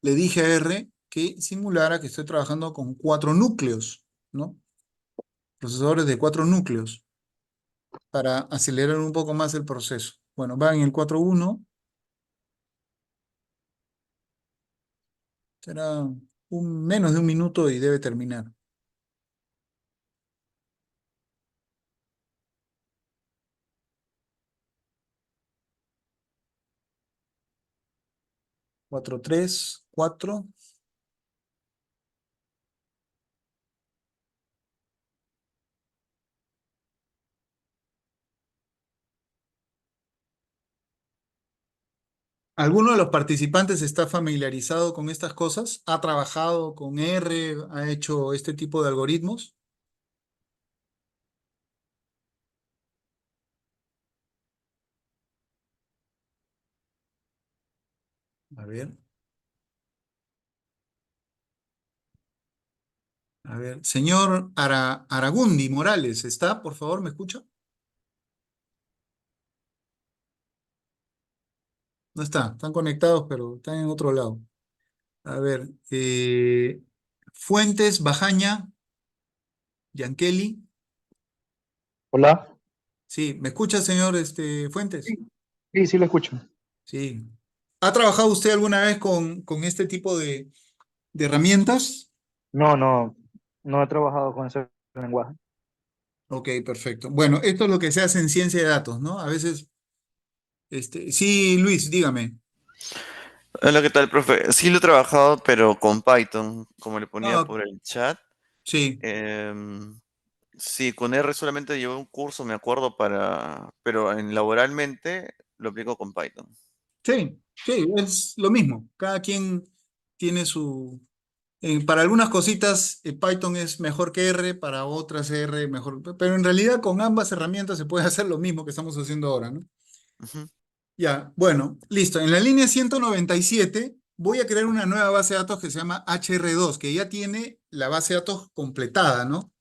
le dije a R que simulara que estoy trabajando con 4 núcleos, ¿no? Procesadores de 4 núcleos para acelerar un poco más el proceso. Bueno, va en el 4.1, será menos de un minuto y debe terminar. 4.3, 4. ¿Alguno de los participantes está familiarizado con estas cosas? ¿Ha trabajado con R? ¿Ha hecho este tipo de algoritmos? A ver, a ver. Señor Aragundi Morales, ¿está? Por favor, ¿me escucha? No está, están conectados, pero están en otro lado. A ver, Fuentes, Bajaña, Yankeli. Hola. Sí, ¿me escucha, señor Sí, Fuentes? sí, sí lo escucho. Sí. ¿Ha trabajado usted alguna vez con este tipo de herramientas? No, no, no he trabajado con ese lenguaje. Ok, perfecto. Bueno, esto es lo que se hace en ciencia de datos, ¿no? A veces, sí, Luis, dígame. Hola, ¿qué tal, profe? Sí lo he trabajado, pero con Python, como le ponía Ah, por el chat. sí, Em, sí, con R solamente llevé un curso, me acuerdo, pero en laboralmente lo aplico con Python. sí, sí, es lo mismo. Cada quien tiene para algunas cositas Python es mejor que R, para otras R mejor, pero en realidad con ambas herramientas se puede hacer lo mismo que estamos haciendo ahora, ¿no? Ujú. Ya, bueno, listo. En la línea 197 voy a crear una nueva base de datos que se llama HR2, que ya tiene la base de datos completada, ¿no?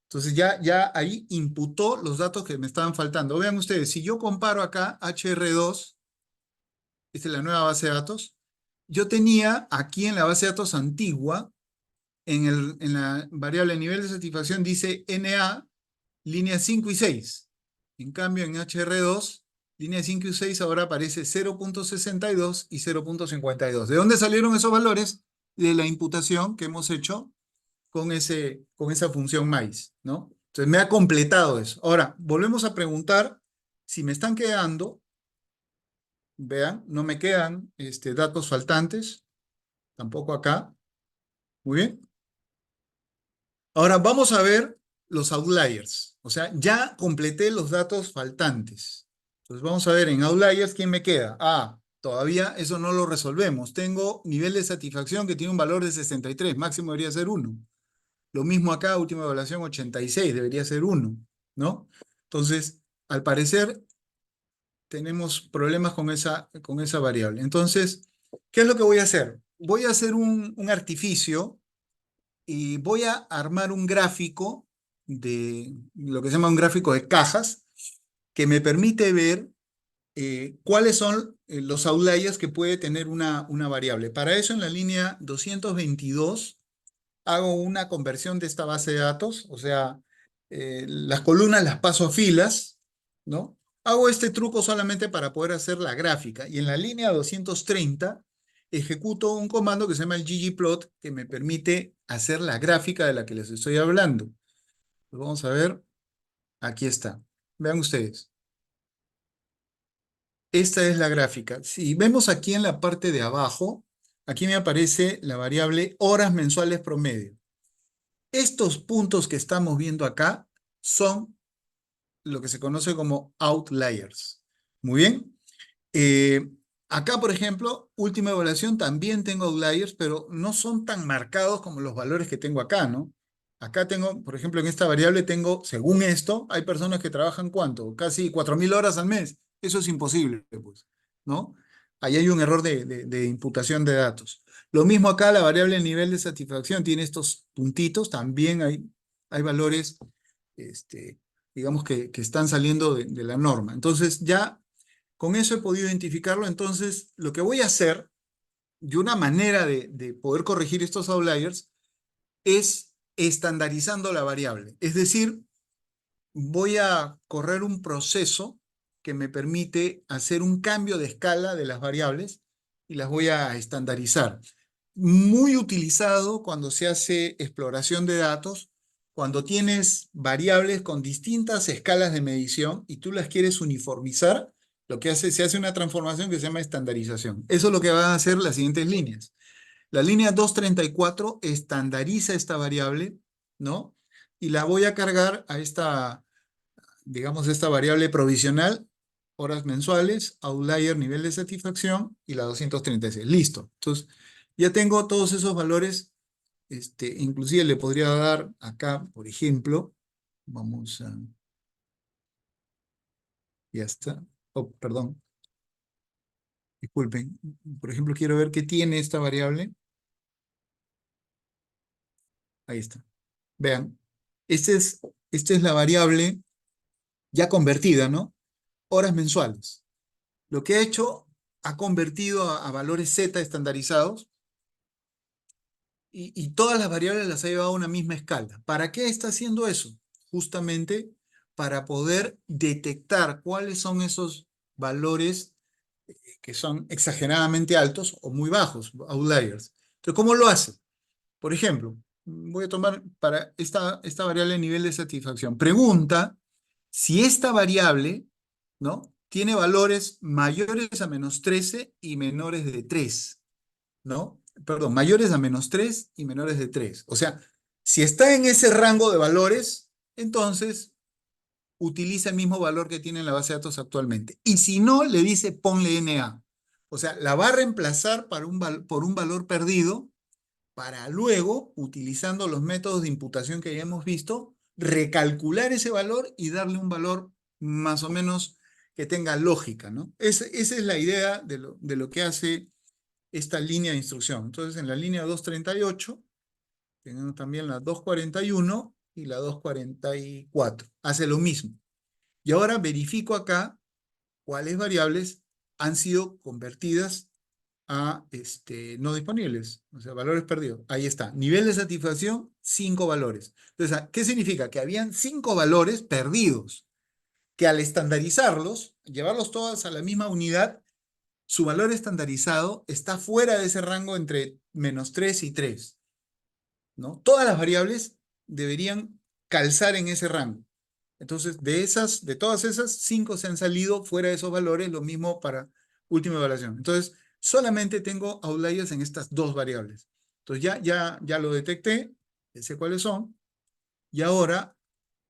Entonces ya ahí imputó los datos que me estaban faltando. Vean ustedes, si yo comparo acá HR2, esta es la nueva base de datos, yo tenía aquí en la base de datos antigua, en la variable nivel de satisfacción dice NA, línea 5 y 6. En cambio, en HR2, línea 5 y 6 ahora aparece 0.62 y 0.52. ¿De dónde salieron esos valores? De la imputación que hemos hecho con esa función mais, ¿no? Entonces me ha completado eso. Ahora, volvemos a preguntar si me están quedando Vean, no me quedan datos faltantes, tampoco acá. Muy bien. Ahora vamos a ver los outliers. O sea, ya completé los datos faltantes. Entonces vamos a ver en outliers quién me queda. Ah, todavía eso no lo resolvemos. Tengo nivel de satisfacción que tiene un valor de 63, máximo debería ser 1. Lo mismo acá, última evaluación 86, debería ser 1, ¿no? Entonces, al parecer, tenemos problemas con esa variable. Entonces, ¿qué es lo que voy a hacer? Voy a hacer un artificio y voy a armar un gráfico de lo que se llama un gráfico de cajas que me permite ver cuáles son los outliers que puede tener una variable. Para eso, en la línea 222 hago una conversión de esta base de datos, o sea, las columnas las paso a filas, ¿no? Hago este truco solamente para poder hacer la gráfica. Y en la línea 230 ejecuto un comando que se llama el ggplot, que me permite hacer la gráfica de la que les estoy hablando. Pues vamos a ver, aquí está. Vean ustedes. Esta es la gráfica. Si vemos aquí en la parte de abajo, aquí me aparece la variable horas mensuales promedio. Estos puntos que estamos viendo acá son lo que se conoce como outliers. Muy bien. Eh, Acá, por ejemplo, última evaluación, también tengo outliers, pero no son tan marcados como los valores que tengo acá, ¿no? Acá tengo, por ejemplo, en esta variable tengo, según esto, hay personas que trabajan ¿cuánto? Casi 4.000 horas al mes. Eso es imposible, pues, ¿no? Ahí hay un error de imputación de datos. Lo mismo acá, la variable nivel de satisfacción tiene estos puntitos, también hay valores, este, digamos que están saliendo de la norma. Entonces ya con eso he podido identificarlo. Entonces, lo que voy a hacer, y una manera de poder corregir estos outliers, es estandarizando la variable. Es decir, voy a correr un proceso que me permite hacer un cambio de escala de las variables y las voy a estandarizar. Muy utilizado cuando se hace exploración de datos, cuando tienes variables con distintas escalas de medición y tú las quieres uniformizar, lo que hace, se hace una transformación que se llama estandarización. Eso es lo que van a hacer las siguientes líneas. La línea 234 estandariza esta variable, ¿no? Y la voy a cargar a esta, digamos, esta variable provisional, horas mensuales, outlier, nivel de satisfacción y la 236. Listo. Entonces, ya tengo todos esos valores. Inclusive le podría dar acá, por ejemplo, vamos a, ya está. Oh, perdón, disculpen. Por ejemplo, quiero ver qué tiene esta variable. Ahí está. Vean, esta es la variable ya convertida, ¿no? Horas mensuales. Lo que ha hecho, ha convertido a valores Z estandarizados y todas las variables las ha llevado a una misma escala. ¿Para qué está haciendo eso? Justamente para poder detectar cuáles son esos valores que son exageradamente altos o muy bajos, outliers. Entonces, ¿cómo lo hace? Por ejemplo, voy a tomar para esta variable nivel de satisfacción. Pregunta si esta variable, ¿no?, tiene valores mayores a -13 y menores de 3, ¿no? Perdón, mayores a -3 y menores de 3. O sea, si está en ese rango de valores, entonces utiliza el mismo valor que tiene en la base de datos actualmente. Y si no, le dice ponle NA. O sea, la va a reemplazar por un valor perdido para luego, utilizando los métodos de imputación que ya hemos visto, recalcular ese valor y darle un valor más o menos que tenga lógica, ¿no? Esa es la idea de lo que hace esta línea de instrucción. Entonces, en la línea 238, tenemos también la 241 y la 244. Hace lo mismo. Y ahora verifico acá cuáles variables han sido convertidas a no disponibles, o sea, valores perdidos. Ahí está. Nivel de satisfacción, 5 valores. Entonces, ¿qué significa? Que habían 5 valores perdidos, que al estandarizarlos, llevarlos todos a la misma unidad, su valor estandarizado está fuera de ese rango entre -3 y 3, ¿no? Todas las variables deberían calzar en ese rango. Entonces, de todas esas, 5 se han salido fuera de esos valores, lo mismo última evaluación. Entonces, solamente tengo outliers en estas dos variables. Entonces, ya lo detecté, ya sé cuáles son, y ahora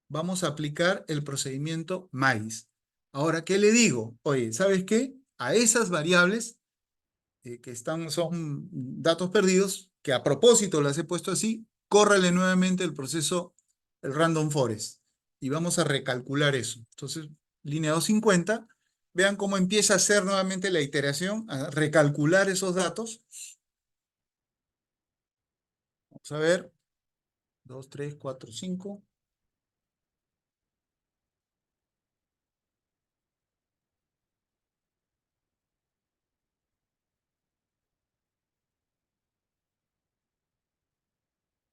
vamos a aplicar el procedimiento MAIS. Ahora, ¿qué le digo? Oye, ¿sabes qué? A esas variables son datos perdidos, que a propósito las he puesto así, córrele nuevamente el proceso, el random forest, y vamos a recalcular eso. Entonces, línea 250, vean cómo empieza a hacer nuevamente la iteración, a recalcular esos datos. Vamos a ver, 2, 3, 4, 5.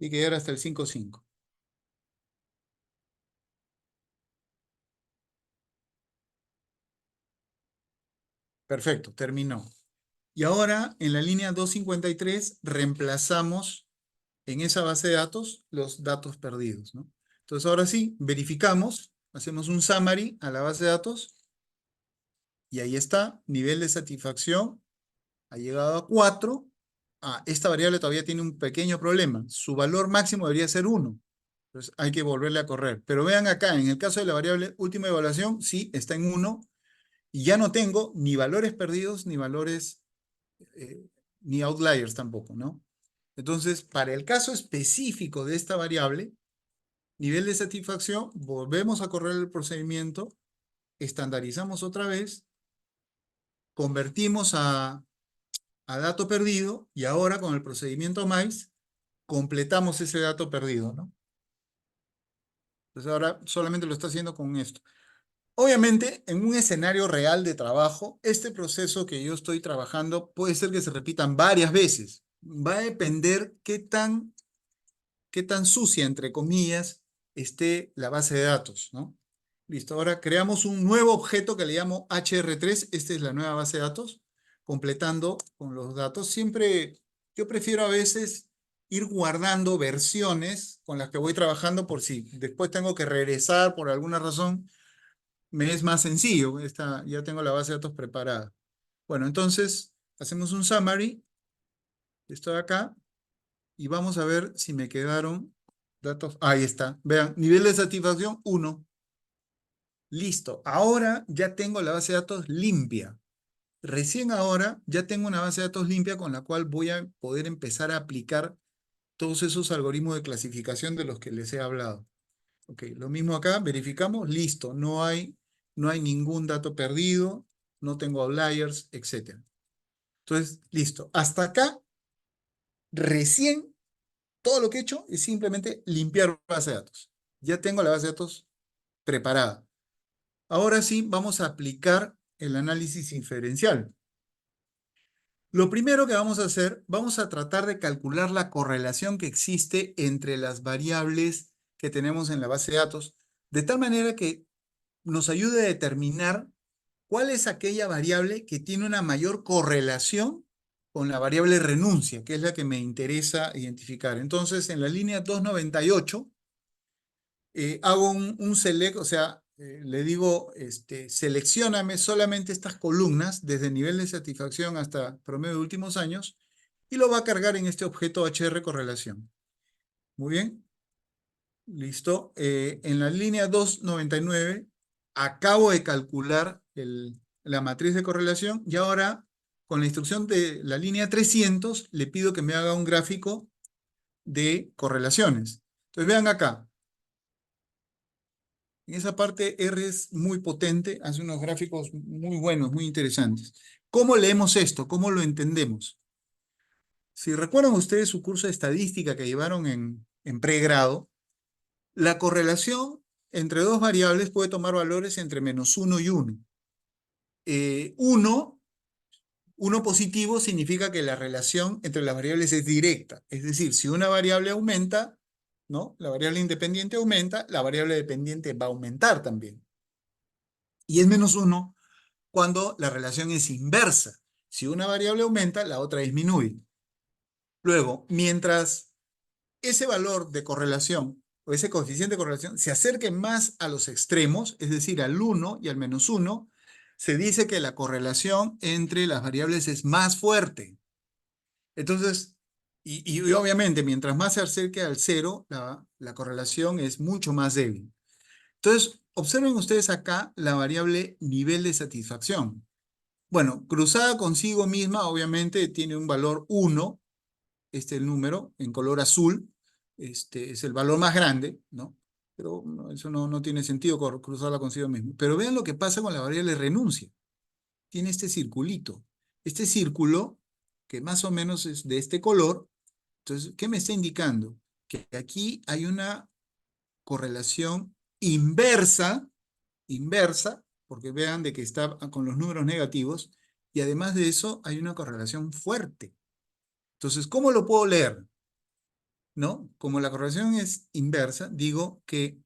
Y que llegar hasta el 5, 5. Perfecto, terminó. Y ahora en la línea 253 reemplazamos en esa base de datos los datos perdidos, ¿no? Entonces ahora sí, verificamos, hacemos un summary a la base de datos y ahí está, nivel de satisfacción ha llegado a 4. Esta variable todavía tiene un pequeño problema, su valor máximo debería ser 1. Entonces hay que volverle a correr. Pero vean acá, en el caso de la variable última evaluación, sí, está en 1 y ya no tengo ni valores perdidos ni valores, ni outliers tampoco, ¿no? Entonces, para el caso específico de esta variable, nivel de satisfacción, volvemos a correr el procedimiento, estandarizamos otra vez, convertimos a dato perdido y ahora con el procedimiento MAIS completamos ese dato perdido, ¿no? Entonces ahora solamente lo está haciendo con esto. Obviamente, en un escenario real de trabajo, este proceso que yo estoy trabajando puede ser que se repitan varias veces. Va a depender qué tan sucia, entre comillas, esté la base de datos, ¿no? Listo, ahora creamos un nuevo objeto que le llamo HR3. Esta es la nueva base de datos, completando con los datos. Siempre, yo prefiero a veces ir guardando versiones con las que voy trabajando por si después tengo que regresar por alguna razón, me es más sencillo. Ya tengo la base de datos preparada. Bueno, entonces hacemos un summary. Esto de acá. Y vamos a ver si me quedaron datos. Ahí está. Vean, nivel de satisfacción 1. Listo. Ahora ya tengo la base de datos limpia. Recién ahora ya tengo una base de datos limpia con la cual voy a poder empezar a aplicar todos esos algoritmos de clasificación de los que les he hablado. Ok, lo mismo acá, verificamos, listo, no hay ningún dato perdido, no tengo outliers, etc. Entonces, listo. Hasta acá, recién todo lo que he hecho es simplemente limpiar base de datos. Ya tengo la base de datos preparada. Ahora sí, vamos a aplicar el análisis inferencial. Lo primero que vamos a hacer, vamos a tratar de calcular la correlación que existe entre las variables que tenemos en la base de datos, de tal manera que nos ayude a determinar cuál es aquella variable que tiene una mayor correlación con la variable renuncia, que es la que me interesa identificar. Entonces, en la línea 298, hago un select, o sea, le digo, seleccióname solamente estas columnas, desde nivel de satisfacción hasta promedio de últimos años, y lo va a cargar en este objeto HR correlación. Muy bien. Listo. En la línea 299 acabo de calcular la matriz de correlación y ahora con la instrucción de la línea 300 le pido que me haga un gráfico de correlaciones. Entonces vean acá. En esa parte R es muy potente, hace unos gráficos muy buenos, muy interesantes. ¿Cómo leemos esto? ¿Cómo lo entendemos? Si recuerdan ustedes su curso de estadística que llevaron en pregrado, la correlación entre dos variables puede tomar valores entre -1 y 1. 1 positivo significa que la relación entre las variables es directa. Es decir, si una variable aumenta, ¿no? La variable independiente aumenta, la variable dependiente va a aumentar también. Y es -1 cuando la relación es inversa. Si una variable aumenta, la otra disminuye. Luego, mientras ese valor de correlación o ese coeficiente de correlación se acerque más a los extremos, es decir, al 1 y al -1, se dice que la correlación entre las variables es más fuerte. Entonces, y obviamente, mientras más se acerque al cero, la correlación es mucho más débil. Entonces, observen ustedes acá la variable nivel de satisfacción. Bueno, cruzada consigo misma, obviamente, tiene un valor 1, este es el número, en color azul, este es el valor más grande, ¿no? Pero eso no tiene sentido cruzarla consigo misma. Pero vean lo que pasa con la variable renuncia. Tiene este circulito. Este círculo, que más o menos es de este color, entonces, ¿qué me está indicando? Que aquí hay una correlación inversa, porque vean de que está con los números negativos, y además de eso hay una correlación fuerte. Entonces, ¿cómo lo puedo leer? ¿No? Como la correlación es inversa, digo que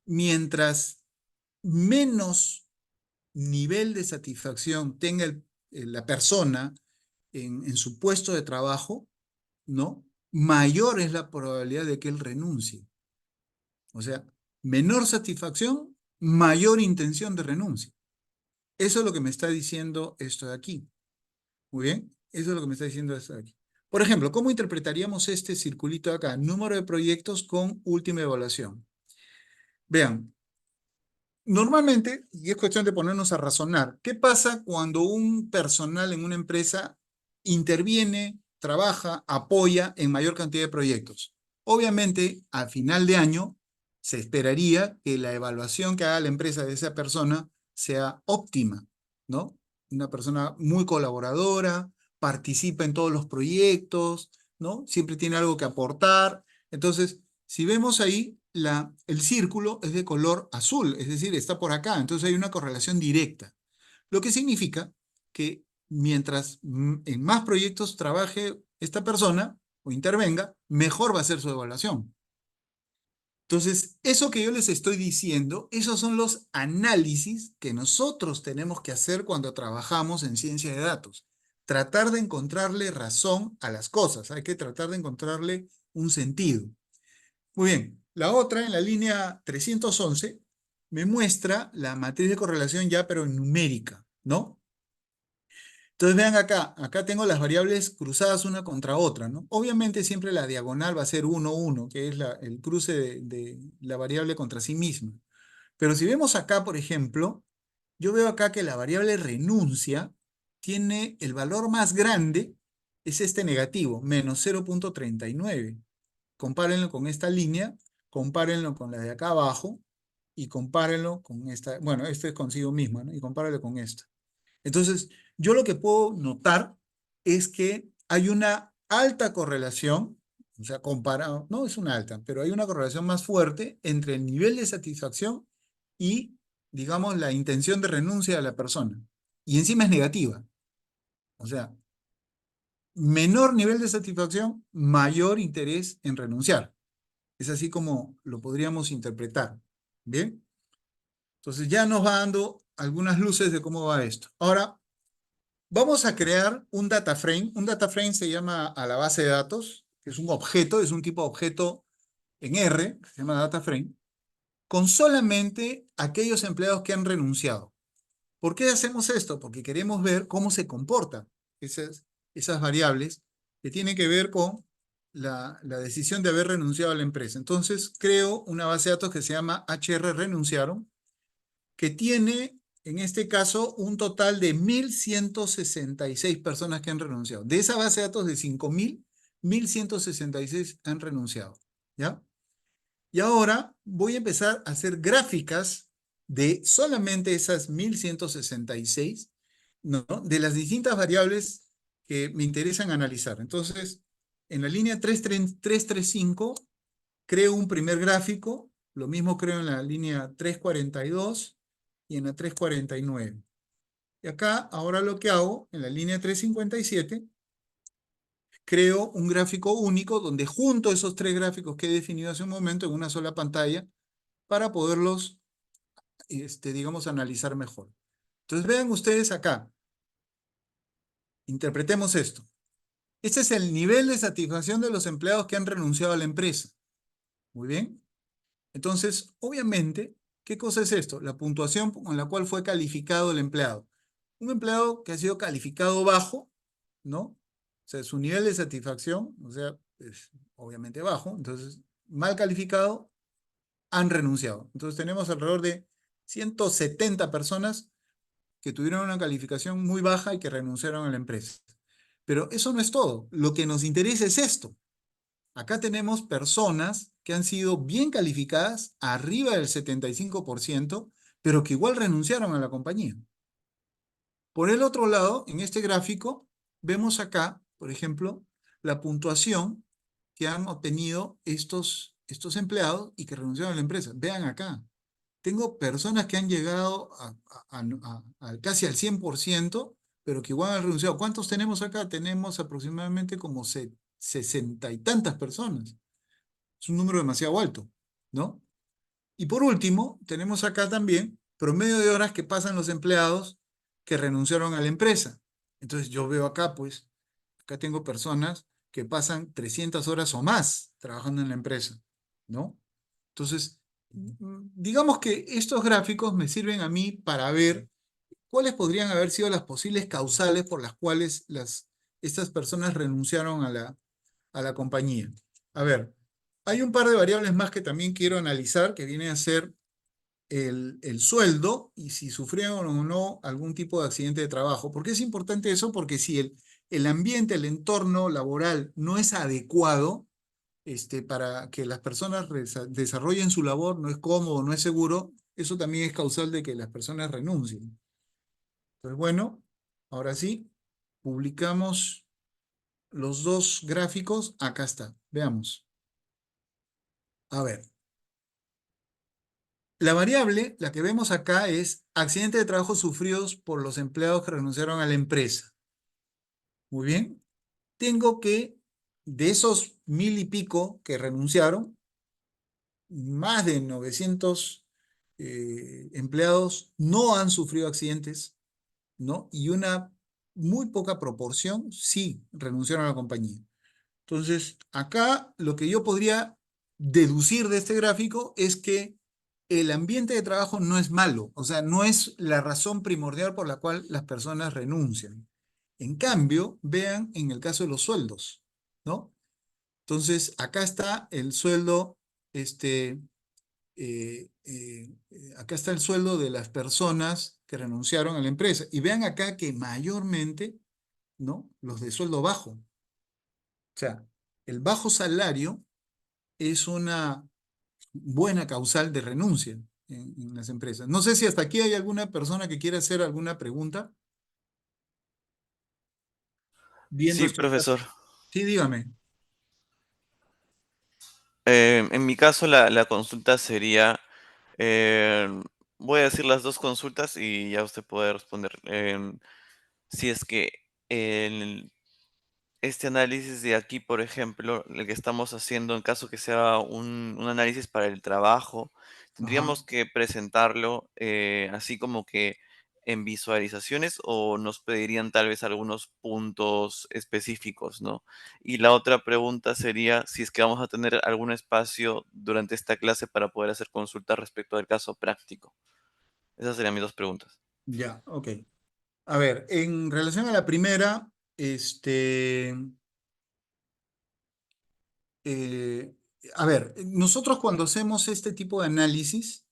mientras menos nivel de satisfacción tenga la persona en su puesto de trabajo, ¿no? Mayor es la probabilidad de que él renuncie. O sea, menor satisfacción, mayor intención de renuncia. Eso es lo que me está diciendo esto de aquí. Muy bien, eso es lo que me está diciendo esto de aquí. Por ejemplo, ¿cómo interpretaríamos este circulito de acá? Número de proyectos con última evaluación. Vean, normalmente, y es cuestión de ponernos a razonar, ¿qué pasa cuando un personal en una empresa interviene, trabaja, apoya en mayor cantidad de proyectos? Obviamente, a final de año, se esperaría que la evaluación que haga la empresa de esa persona sea óptima, ¿no? Una persona muy colaboradora, participa en todos los proyectos, ¿no? Siempre tiene algo que aportar. Entonces, si vemos ahí, el círculo es de color azul, es decir, está por acá, entonces hay una correlación directa. Lo que significa que mientras en más proyectos trabaje esta persona o intervenga, mejor va a ser su evaluación. Entonces, eso que yo les estoy diciendo, esos son los análisis que nosotros tenemos que hacer cuando trabajamos en ciencia de datos. Tratar de encontrarle razón a las cosas, hay que tratar de encontrarle un sentido. Muy bien, la otra en la línea 311 me muestra la matriz de correlación ya pero en numérica, ¿no? Entonces vean acá tengo las variables cruzadas una contra otra, ¿no? Obviamente siempre la diagonal va a ser 1, 1, que es el cruce de la variable contra sí misma. Pero si vemos acá, por ejemplo, yo veo acá que la variable renuncia tiene el valor más grande, es este negativo, menos 0,39. Compárenlo con esta línea, compárenlo con la de acá abajo y compárenlo con esta, bueno, este es consigo misma, ¿no? Y compárenlo con esta. Entonces, yo lo que puedo notar es que hay una alta correlación, o sea, comparado, no es una alta, pero hay una correlación más fuerte entre el nivel de satisfacción y, digamos, la intención de renuncia de la persona. Y encima es negativa. O sea, menor nivel de satisfacción, mayor interés en renunciar. Es así como lo podríamos interpretar. ¿Bien? Entonces ya nos va dando algunas luces de cómo va esto. Ahora, vamos a crear un data frame. Un data frame se llama a la base de datos, que es un objeto, es un tipo de objeto en R, que se llama data frame, con solamente aquellos empleados que han renunciado. ¿Por qué hacemos esto? Porque queremos ver cómo se comportan esas variables que tienen que ver con la decisión de haber renunciado a la empresa. Entonces, creo una base de datos que se llama HR renunciaron, que tiene, en este caso, un total de 1.166 personas que han renunciado. De esa base de datos de 5.000, 1.166 han renunciado. ¿Ya? Y ahora voy a empezar a hacer gráficas de solamente esas 1.166, ¿no? De las distintas variables que me interesan analizar. Entonces, en la línea 335 creo un primer gráfico, lo mismo creo en la línea 342 y en la 349. Y acá, ahora lo que hago, en la línea 357, creo un gráfico único donde junto esos tres gráficos que he definido hace un momento en una sola pantalla para poderlos, digamos, analizar mejor. Entonces vean ustedes acá, interpretemos esto. Este es el nivel de satisfacción de los empleados que han renunciado a la empresa. Muy bien. Entonces, obviamente, ¿qué cosa es esto? La puntuación con la cual fue calificado el empleado. Un empleado que ha sido calificado bajo, ¿no? O sea, su nivel de satisfacción, o sea, es obviamente bajo, entonces, mal calificado, han renunciado. Entonces tenemos alrededor de 170 personas que tuvieron una calificación muy baja y que renunciaron a la empresa. Pero eso no es todo. Lo que nos interesa es esto. Acá tenemos personas que han sido bien calificadas, arriba del 75%, pero que igual renunciaron a la compañía. Por el otro lado, en este gráfico, vemos acá, por ejemplo, la puntuación que han obtenido estos empleados y que renunciaron a la empresa. Vean acá, tengo personas que han llegado casi al 100%, pero que igual han renunciado. ¿Cuántos tenemos acá? Tenemos aproximadamente como 60 y tantas personas. Es un número demasiado alto, ¿no? Y por último, tenemos acá también promedio de horas que pasan los empleados que renunciaron a la empresa. Entonces yo veo acá, pues, acá tengo personas que pasan 300 horas o más trabajando en la empresa, ¿no? Entonces, digamos que estos gráficos me sirven a mí para ver cuáles podrían haber sido las posibles causales por las cuales estas personas renunciaron a la compañía. A ver, hay un par de variables más que también quiero analizar, que viene a ser el sueldo y si sufrieron o no algún tipo de accidente de trabajo. ¿Por qué es importante eso? Porque si el ambiente, el entorno laboral no es adecuado para que las personas desarrollen su labor, no es cómodo, no es seguro, eso también es causal de que las personas renuncien. Entonces, bueno, ahora sí, publicamos los dos gráficos. Acá está, veamos. A ver, la variable, la que vemos acá, es accidentes de trabajo sufridos por los empleados que renunciaron a la empresa. Muy bien. Tengo que, de esos 1000 y pico que renunciaron, más de 900 empleados no han sufrido accidentes, ¿no? Y una muy poca proporción sí renunciaron a la compañía. Entonces, acá lo que yo podría deducir de este gráfico es que el ambiente de trabajo no es malo, o sea, no es la razón primordial por la cual las personas renuncian. En cambio, vean en el caso de los sueldos, ¿no? Entonces, acá está el sueldo, acá está el sueldo de las personas que renunciaron a la empresa. Y vean acá que mayormente, ¿no? Los de sueldo bajo. O sea, el bajo salario es una buena causal de renuncia en las empresas. No sé si hasta aquí hay alguna persona que quiera hacer alguna pregunta viendo Sí, estos profesor. casos. Sí, dígame. En mi caso, la consulta sería, eh, voy a decir las dos consultas y ya usted puede responder. Si es que el este análisis de aquí, por ejemplo, el que estamos haciendo en caso que sea un análisis para el trabajo, Ajá. tendríamos que presentarlo así como que en visualizaciones o nos pedirían tal vez algunos puntos específicos, ¿no? Y la otra pregunta sería si es que vamos a tener algún espacio durante esta clase para poder hacer consultas respecto al caso práctico. Esas serían mis dos preguntas. Ya, ok. A ver, en relación a la primera, eh, a ver, nosotros cuando hacemos este tipo de análisis,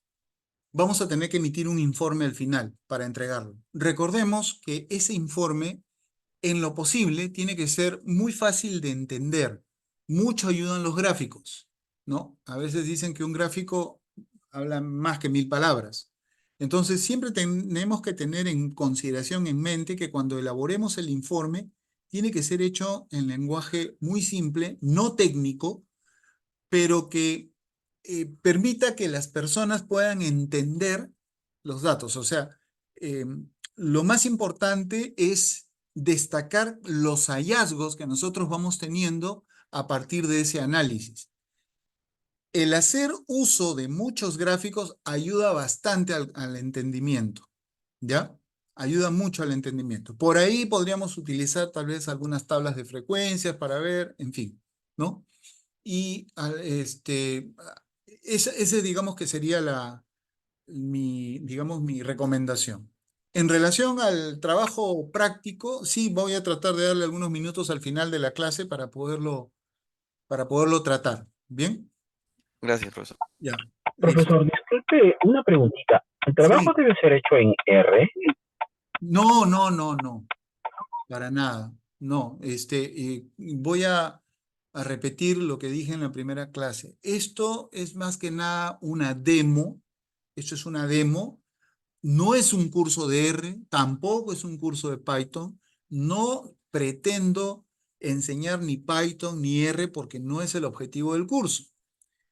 vamos a tener que emitir un informe al final para entregarlo. Recordemos que ese informe, en lo posible, tiene que ser muy fácil de entender. Mucho ayudan los gráficos, ¿no? A veces dicen que un gráfico habla más que 1000 palabras. Entonces, siempre tenemos que tener en consideración, en mente, que cuando elaboremos el informe, tiene que ser hecho en lenguaje muy simple, no técnico, pero que permita que las personas puedan entender los datos. O sea, eh, lo más importante es destacar los hallazgos que nosotros vamos teniendo a partir de ese análisis. El hacer uso de muchos gráficos ayuda bastante al entendimiento, ¿ya? Ayuda mucho al entendimiento. Por ahí podríamos utilizar tal vez algunas tablas de frecuencias para ver, en fin, ¿no? Y ese digamos que sería digamos, mi recomendación. En relación al trabajo práctico, sí voy a tratar de darle algunos minutos al final de la clase para poderlo tratar. ¿Bien? Gracias, profesor. Ya, listo. Profesor, disculpe, una preguntita. ¿El trabajo Sí, debe ser hecho en R? no, no, no, no, para nada. No, voy a repetir lo que dije en la primera clase. Esto es más que nada una demo. Esto es una demo. No es un curso de R, tampoco es un curso de Python. No pretendo enseñar ni Python ni R porque no es el objetivo del curso.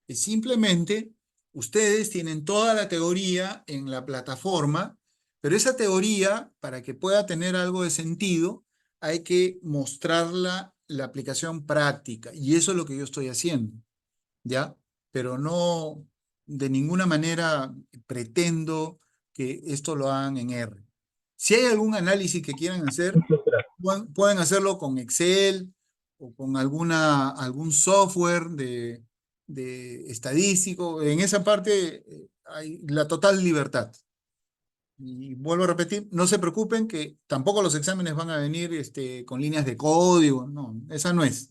Es simplemente, ustedes tienen toda la teoría en la plataforma, pero esa teoría, para que pueda tener algo de sentido, hay que mostrarla la aplicación práctica. Y eso es lo que yo estoy haciendo, ¿ya? Pero no, de ninguna manera pretendo que esto lo hagan en R. Si hay algún análisis que quieran hacer, Muchas gracias. pueden hacerlo con Excel o con algún software de estadístico. En esa parte hay la total libertad. Y vuelvo a repetir, no se preocupen que tampoco los exámenes van a venir con líneas de código. No, esa no ese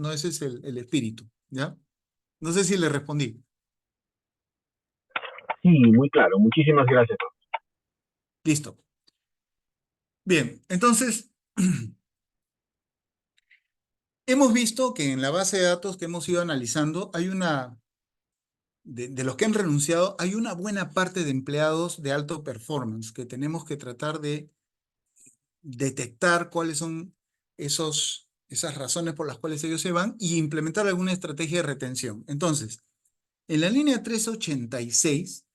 es el espíritu, ¿ya? No sé si le respondí. Sí, muy claro. Muchísimas gracias. Listo. Bien, entonces, hemos visto que en la base de datos que hemos ido analizando, de los que han renunciado, hay una buena parte de empleados de alto performance que tenemos que tratar de detectar cuáles son esas razones por las cuales ellos se van y implementar alguna estrategia de retención. Entonces, en la línea 386,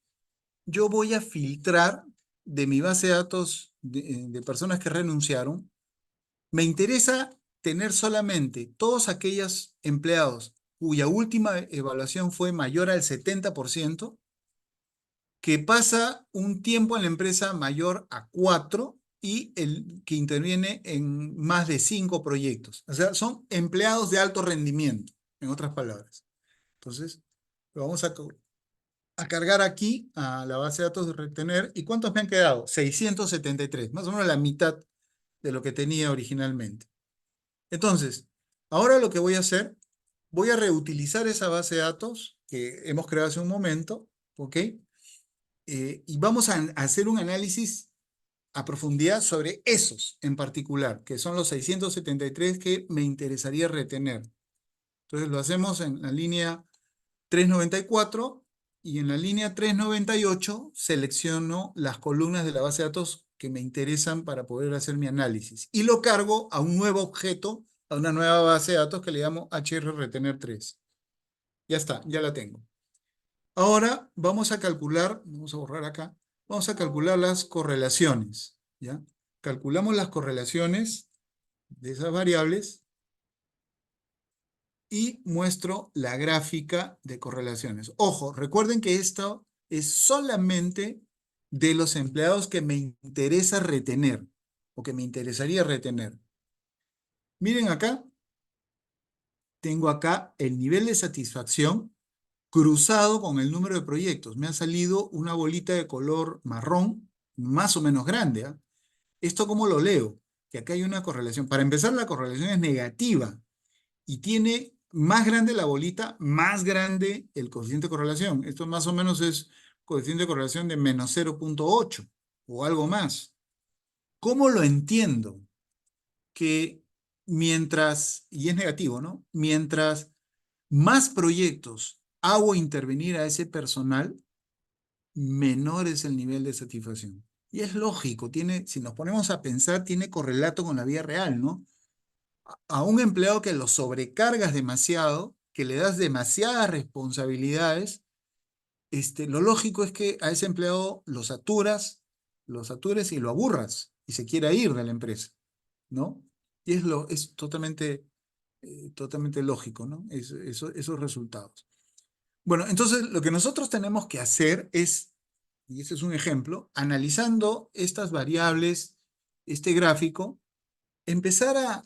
yo voy a filtrar de mi base de datos de personas que renunciaron. Me interesa tener solamente todos aquellos empleados cuya última evaluación fue mayor al 70%, que pasa un tiempo en la empresa mayor a 4 y el que interviene en más de 5 proyectos. O sea, son empleados de alto rendimiento, en otras palabras. Entonces, lo vamos a cargar aquí a la base de datos de retener. ¿Y cuántos me han quedado? 673, más o menos la mitad de lo que tenía originalmente. Entonces, ahora lo que voy a hacer, voy a reutilizar esa base de datos que hemos creado hace un momento, ¿ok? Y vamos a hacer un análisis a profundidad sobre esos en particular, que son los 673 que me interesaría retener. Entonces lo hacemos en la línea 394 y en la línea 398 selecciono las columnas de la base de datos que me interesan para poder hacer mi análisis y lo cargo a un nuevo objeto, a una nueva base de datos que le llamo HR retener 3. Ya está, ya la tengo. Ahora vamos a calcular, vamos a borrar acá, vamos a calcular las correlaciones, ¿ya? Calculamos las correlaciones de esas variables y muestro la gráfica de correlaciones. Ojo, recuerden que esto es solamente de los empleados que me interesa retener o que me interesaría retener. Miren acá, tengo acá el nivel de satisfacción cruzado con el número de proyectos. Me ha salido una bolita de color marrón, más o menos grande, ¿ah? ¿Esto cómo lo leo? Que acá hay una correlación. Para empezar, la correlación es negativa y tiene más grande la bolita, más grande el coeficiente de correlación. Esto más o menos es coeficiente de correlación de menos 0,8 o algo más. ¿Cómo lo entiendo? Que mientras, y es negativo, ¿no? Mientras más proyectos hago intervenir a ese personal, menor es el nivel de satisfacción. Y es lógico, si nos ponemos a pensar, tiene correlato con la vida real, ¿no? A un empleado que lo sobrecargas demasiado, que le das demasiadas responsabilidades, lo lógico es que a ese empleado lo satures y lo aburras y se quiera ir de la empresa, ¿no? Y es totalmente lógico, ¿no? Esos resultados. Bueno, entonces lo que nosotros tenemos que hacer es, y ese es un ejemplo, analizando estas variables, este gráfico, empezar a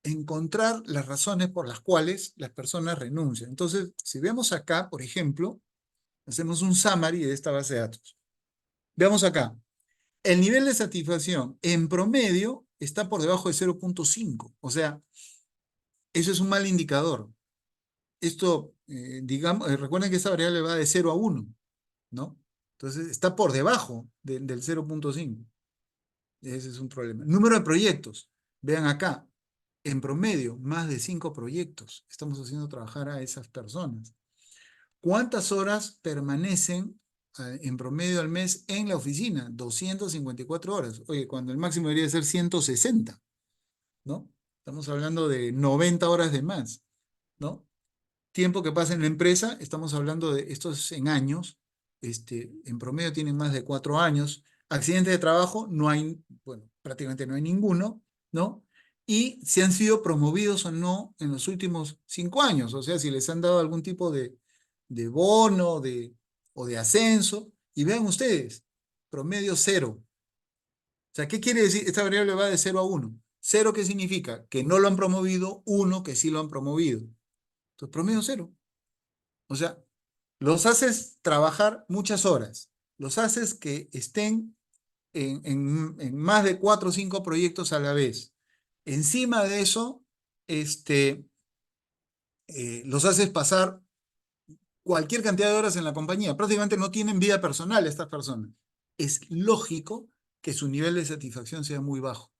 encontrar las razones por las cuales las personas renuncian. Entonces, si vemos acá, por ejemplo, hacemos un summary de esta base de datos. Veamos acá. El nivel de satisfacción en promedio está por debajo de 0,5. O sea, eso es un mal indicador. Esto, digamos, recuerden que esta variable va de 0 a 1, ¿no? Entonces, está por debajo del 0,5. Ese es un problema. Número de proyectos. Vean acá, en promedio, más de 5 proyectos. Estamos haciendo trabajar a esas personas. ¿Cuántas horas permanecen en promedio al mes en la oficina? 254 horas. Oye, cuando el máximo debería ser 160, ¿no? Estamos hablando de 90 horas de más, ¿no? Tiempo que pasa en la empresa, estamos hablando de estos en años, en promedio tienen más de 4 años. Accidentes de trabajo, no hay, bueno, prácticamente no hay ninguno, ¿no? Y si han sido promovidos o no en los últimos 5 años, o sea, si les han dado algún tipo de bono o de ascenso, y vean ustedes, promedio 0. O sea, ¿qué quiere decir? Esta variable va de 0 a 1. 0, ¿qué significa? Que no lo han promovido, 1, que sí lo han promovido. Entonces, promedio 0. O sea, los haces trabajar muchas horas, los haces que estén en más de 4 o 5 proyectos a la vez. Encima de eso, los haces pasar cualquier cantidad de horas en la compañía. Prácticamente no tienen vida personal estas personas. Es lógico que su nivel de satisfacción sea muy bajo,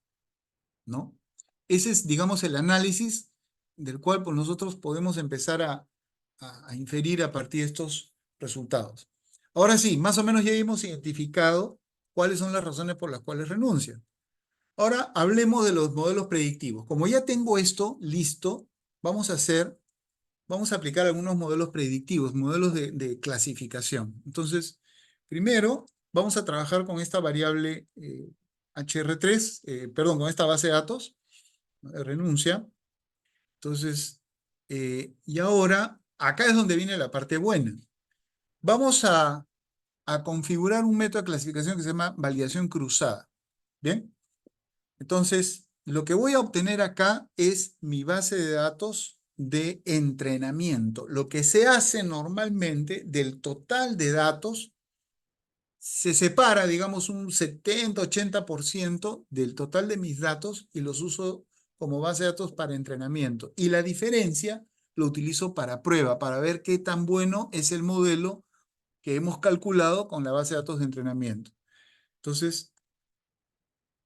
¿no? Ese es, digamos, el análisis del cual pues, nosotros podemos empezar a inferir a partir de estos resultados. Ahora sí, más o menos ya hemos identificado cuáles son las razones por las cuales renuncian. Ahora hablemos de los modelos predictivos. Como ya tengo esto listo, vamos a aplicar algunos modelos predictivos, modelos de clasificación. Entonces, primero vamos a trabajar con esta variable HR3, perdón, con esta base de datos, renuncia. Entonces, y ahora, acá es donde viene la parte buena. Vamos a configurar un método de clasificación que se llama validación cruzada. ¿Bien? Entonces, lo que voy a obtener acá es mi base de datos de entrenamiento. Lo que se hace normalmente del total de datos, se separa, digamos, un 70-80% del total de mis datos y los uso como base de datos para entrenamiento. Y la diferencia lo utilizo para prueba, para ver qué tan bueno es el modelo que hemos calculado con la base de datos de entrenamiento. Entonces,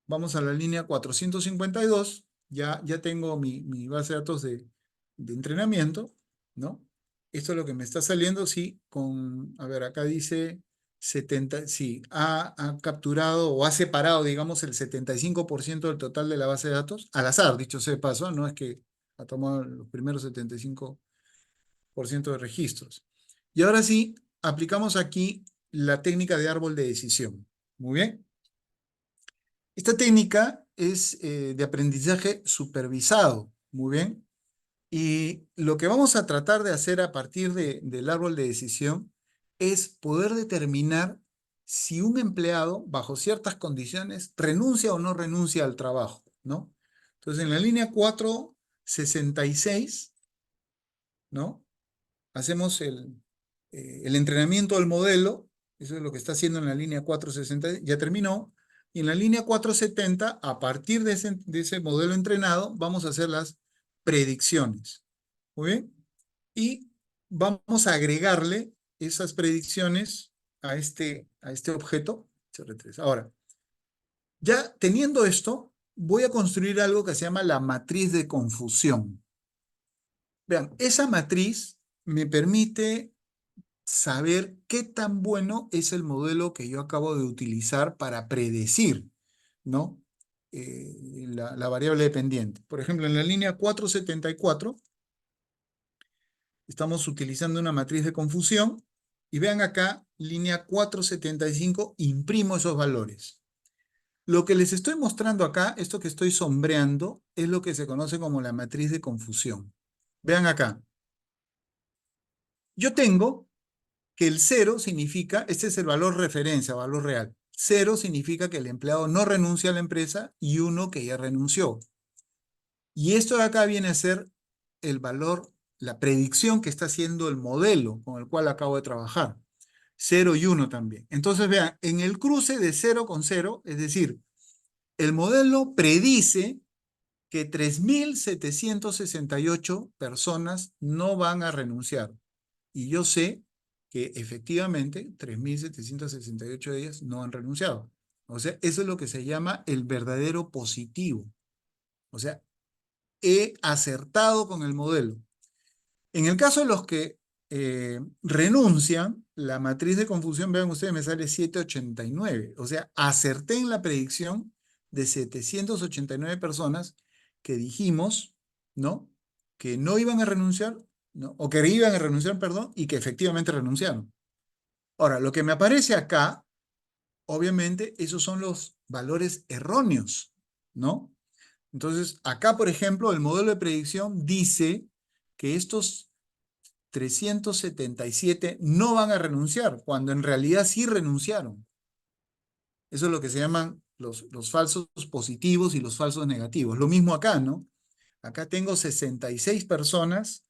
vamos a la línea 452. Ya tengo mi base de datos de entrenamiento, ¿no? Esto es lo que me está saliendo, sí, a ver, acá dice 70, sí, ha capturado o ha separado, digamos, el 75% del total de la base de datos, al azar, dicho sea de paso, no es que ha tomado los primeros 75% de registros. Y ahora sí, aplicamos aquí la técnica de árbol de decisión. Muy bien. Esta técnica es de aprendizaje supervisado, muy bien. Y lo que vamos a tratar de hacer a partir del árbol de decisión es poder determinar si un empleado, bajo ciertas condiciones, renuncia o no renuncia al trabajo, ¿no? Entonces, en la línea 466, ¿no? Hacemos el entrenamiento del modelo, eso es lo que está haciendo en la línea 460, ya terminó, y en la línea 470, a partir de ese modelo entrenado, vamos a hacer las predicciones. Muy bien, y vamos a agregarle esas predicciones a este objeto CR3. Ahora, ya teniendo esto, voy a construir algo que se llama la matriz de confusión. Vean, esa matriz me permite saber qué tan bueno es el modelo que yo acabo de utilizar para predecir, ¿no? La variable dependiente. Por ejemplo, en la línea 474 estamos utilizando una matriz de confusión y vean acá, línea 475, imprimo esos valores. Lo que les estoy mostrando acá, esto que estoy sombreando, es lo que se conoce como la matriz de confusión. Vean acá. Yo tengo que el 0 significa, este es el valor referencia, valor real. 0 significa que el empleado no renuncia a la empresa y 1 que ya renunció. Y esto de acá viene a ser el valor, la predicción que está haciendo el modelo con el cual acabo de trabajar. 0 y 1 también. Entonces, vean, en el cruce de 0 con 0, es decir, el modelo predice que 3.768 personas no van a renunciar. Y yo sé que efectivamente 3.768 de ellas no han renunciado. O sea, eso es lo que se llama el verdadero positivo. O sea, he acertado con el modelo. En el caso de los que renuncian, la matriz de confusión, vean ustedes, me sale 789. O sea, acerté en la predicción de 789 personas que dijimos, ¿no? Que no iban a renunciar, ¿no? O que iban a renunciar, perdón, y que efectivamente renunciaron. Ahora, lo que me aparece acá, obviamente, esos son los valores erróneos, ¿no? Entonces, acá, por ejemplo, el modelo de predicción dice que estos 377 no van a renunciar, cuando en realidad sí renunciaron. Eso es lo que se llaman los falsos positivos y los falsos negativos. Lo mismo acá, ¿no? Acá tengo 66 personas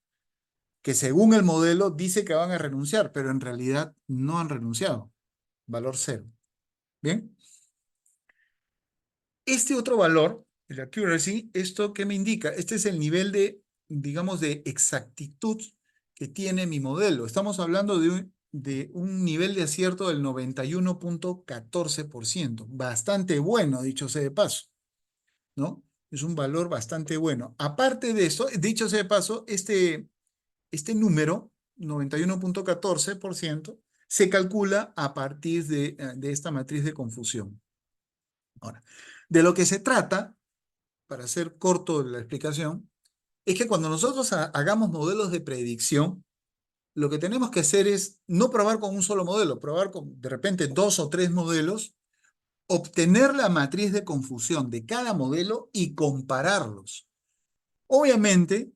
que según el modelo dice que van a renunciar, pero en realidad no han renunciado. Valor 0. ¿Bien? Este otro valor, el accuracy, ¿esto qué me indica? Este es el nivel de, digamos, de exactitud que tiene mi modelo. Estamos hablando de un nivel de acierto del 91.14%. Bastante bueno, dicho sea de paso, ¿no? Es un valor bastante bueno. Aparte de eso, dicho sea de paso, este número, 91.14%, se calcula a partir de esta matriz de confusión. Ahora, de lo que se trata, para hacer corto la explicación, es que cuando nosotros hagamos modelos de predicción, lo que tenemos que hacer es no probar con un solo modelo, probar con de repente 2 o 3 modelos, obtener la matriz de confusión de cada modelo y compararlos. Obviamente,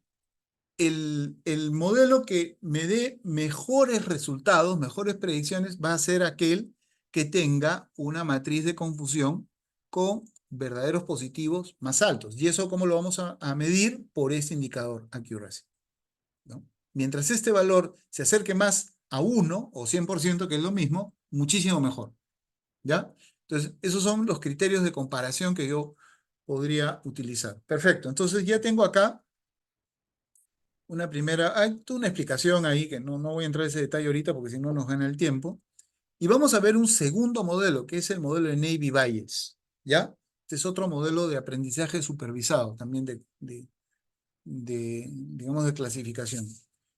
el modelo que me dé mejores resultados, mejores predicciones, va a ser aquel que tenga una matriz de confusión con verdaderos positivos más altos. ¿Y eso cómo lo vamos a medir? Por este indicador accuracy, ¿no? Mientras este valor se acerque más a 1 o 100%, que es lo mismo, muchísimo mejor, ¿ya? Entonces, esos son los criterios de comparación que yo podría utilizar. Perfecto, entonces ya tengo acá hay toda una explicación ahí que no voy a entrar en ese detalle ahorita porque si no nos gana el tiempo. Y vamos a ver un segundo modelo, que es el modelo de Navy Bayes, ¿ya? Este es otro modelo de aprendizaje supervisado, también digamos, de clasificación.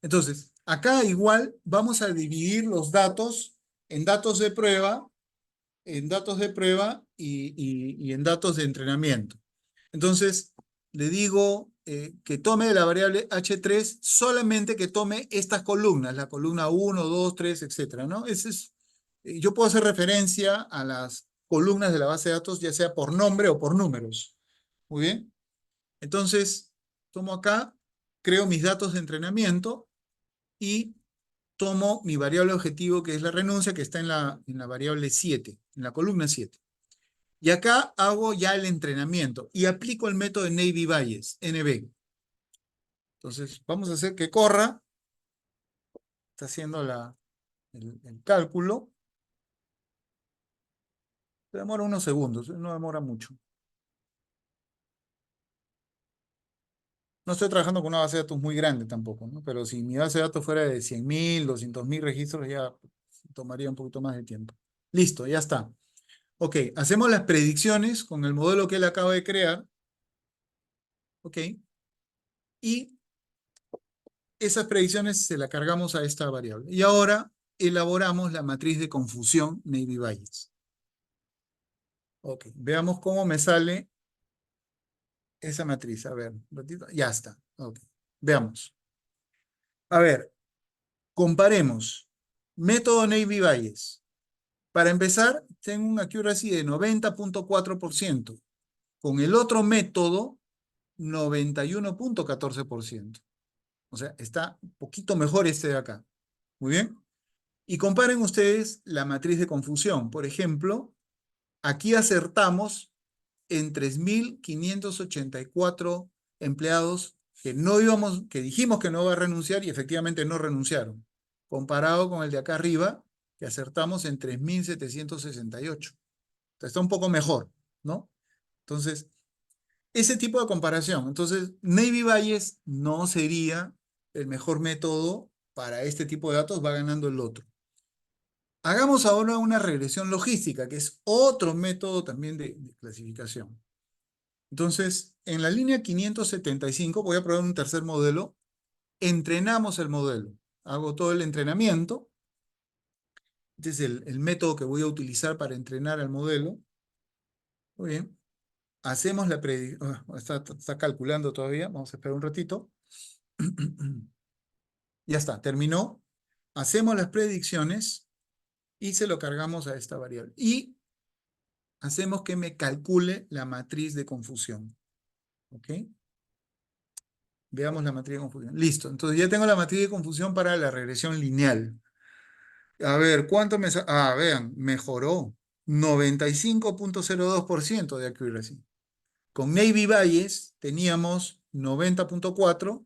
Entonces, acá igual vamos a dividir los datos en datos de prueba, y en datos de entrenamiento. Entonces, le digo que tome de la variable H3 solamente que tome estas columnas, la columna 1, 2, 3, etcétera, ¿no? Yo puedo hacer referencia a las columnas de la base de datos, ya sea por nombre o por números. Muy bien. Entonces, tomo acá, creo mis datos de entrenamiento y tomo mi variable objetivo, que es la renuncia, que está en la variable 7, en la columna 7. Y acá hago ya el entrenamiento y aplico el método de Navy Bayes, NB. Entonces, vamos a hacer que corra. Está haciendo el cálculo. Demora unos segundos, no demora mucho. No estoy trabajando con una base de datos muy grande tampoco, ¿no? Pero si mi base de datos fuera de 100.000, 200.000 registros, ya tomaría un poquito más de tiempo. Listo, ya está. Ok, hacemos las predicciones con el modelo que él acaba de crear. Ok. Y esas predicciones se las cargamos a esta variable. Y ahora elaboramos la matriz de confusión Navy Bayes. Ok, veamos cómo me sale esa matriz. A ver, un ratito. Ya está. Ok, veamos. A ver, comparemos. Método Navy Bayes. Para empezar, tengo un accuracy de 90.4%. Con el otro método, 91.14%. O sea, está un poquito mejor este de acá. Muy bien. Y comparen ustedes la matriz de confusión. Por ejemplo, aquí acertamos en 3.584 empleados que dijimos que no va a renunciar y efectivamente no renunciaron. Comparado con el de acá arriba, que acertamos en 3.768. Está un poco mejor, ¿no? Entonces, ese tipo de comparación. Entonces, Navy Bayes no sería el mejor método para este tipo de datos, va ganando el otro. Hagamos ahora una regresión logística, que es otro método también de clasificación. Entonces, en la línea 575, voy a probar un tercer modelo. Entrenamos el modelo. Hago todo el entrenamiento. Este es el método que voy a utilizar para entrenar al modelo. Muy bien. Hacemos la predicción. Está calculando todavía. Vamos a esperar un ratito. Ya está, terminó. Hacemos las predicciones y se lo cargamos a esta variable. Y hacemos que me calcule la matriz de confusión. ¿Ok? Veamos la matriz de confusión. Listo. Entonces ya tengo la matriz de confusión para la regresión lineal. A ver, ¿cuánto me... vean, mejoró. 95.02% de accuracy. Con Navy Bayes teníamos 90.4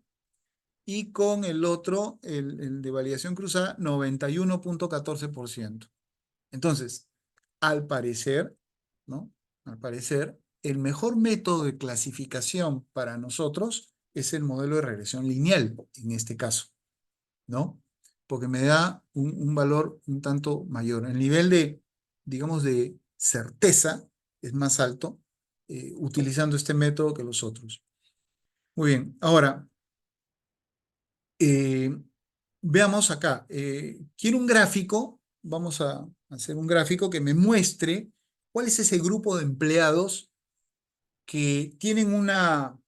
y con el otro, el de validación cruzada, 91.14%. Entonces, al parecer, ¿no? Al parecer, el mejor método de clasificación para nosotros es el modelo de regresión lineal, en este caso, ¿no? Porque me da un valor un tanto mayor. El nivel de, digamos, de certeza es más alto utilizando este método que los otros. Muy bien, ahora, veamos acá. Quiero un gráfico, vamos a hacer un gráfico que me muestre cuál es ese grupo de empleados que tienen una,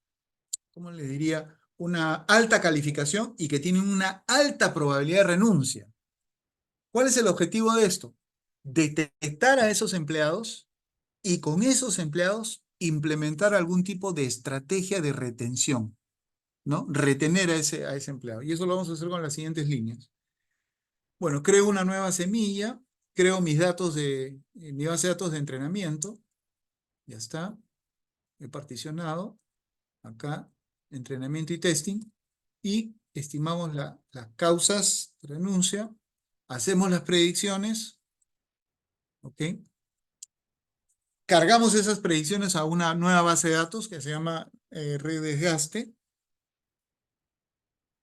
¿cómo le diría? Una alta calificación y que tienen una alta probabilidad de renuncia. ¿Cuál es el objetivo de esto? Detectar a esos empleados y con esos empleados implementar algún tipo de estrategia de retención, ¿no? Retener a ese empleado. Y eso lo vamos a hacer con las siguientes líneas. Bueno, creo una nueva semilla, creo mis datos mi base de datos de entrenamiento. Ya está. He particionado. Acá, entrenamiento y testing. Y estimamos las causas de renuncia. Hacemos las predicciones. ¿Ok? Cargamos esas predicciones a una nueva base de datos que se llama red desgaste.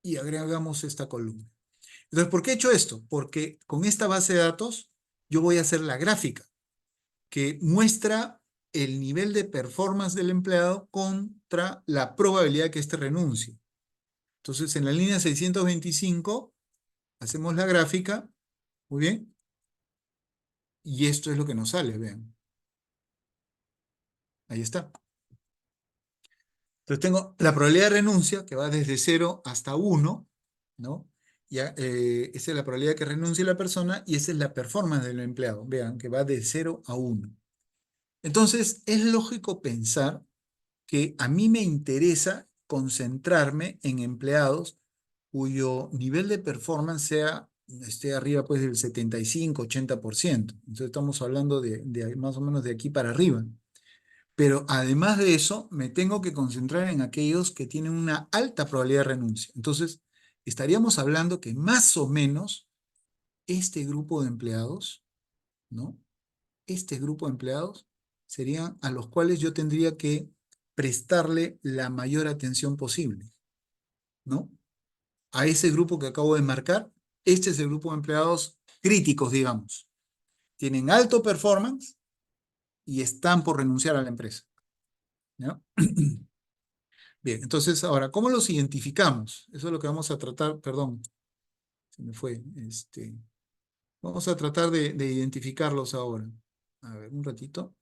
Y agregamos esta columna. Entonces, ¿por qué he hecho esto? Porque con esta base de datos yo voy a hacer la gráfica que muestra el nivel de performance del empleado contra la probabilidad de que éste renuncie. Entonces, en la línea 625 hacemos la gráfica, muy bien, y esto es lo que nos sale, vean. Ahí está. Entonces tengo la probabilidad de renuncia, que va desde 0 hasta 1, ¿no? Ya, esa es la probabilidad de que renuncie la persona y esa es la performance del empleado. Vean, que va de 0 a 1. Entonces, es lógico pensar que a mí me interesa concentrarme en empleados cuyo nivel de performance esté arriba pues del 75-80%. Entonces estamos hablando de más o menos de aquí para arriba. Pero además de eso, me tengo que concentrar en aquellos que tienen una alta probabilidad de renuncia. Entonces, estaríamos hablando que más o menos este grupo de empleados, ¿no? Este grupo de empleados serían a los cuales yo tendría que prestarle la mayor atención posible, ¿no? A ese grupo que acabo de marcar, este es el grupo de empleados críticos, digamos. Tienen alto performance y están por renunciar a la empresa, ¿no? Bien, entonces ahora, ¿cómo los identificamos? Eso es lo que vamos a tratar, perdón, se me fue. Vamos a tratar de identificarlos ahora. A ver, un ratito.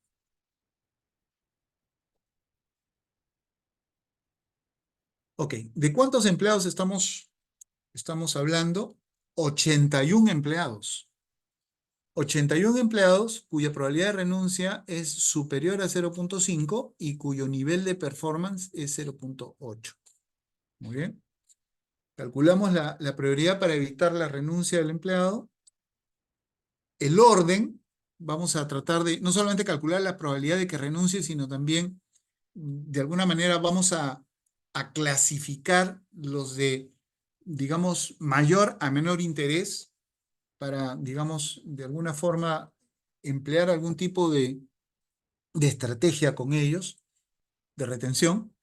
Ok, ¿de cuántos empleados estamos hablando? 81 empleados. 81 empleados cuya probabilidad de renuncia es superior a 0.5 y cuyo nivel de performance es 0.8. Muy bien. Calculamos la prioridad para evitar la renuncia del empleado. El orden, vamos a tratar de no solamente calcular la probabilidad de que renuncie, sino también, de alguna manera, vamos a clasificar los de, digamos, mayor a menor interés, para, digamos, de alguna forma emplear algún tipo de estrategia con ellos, de retención,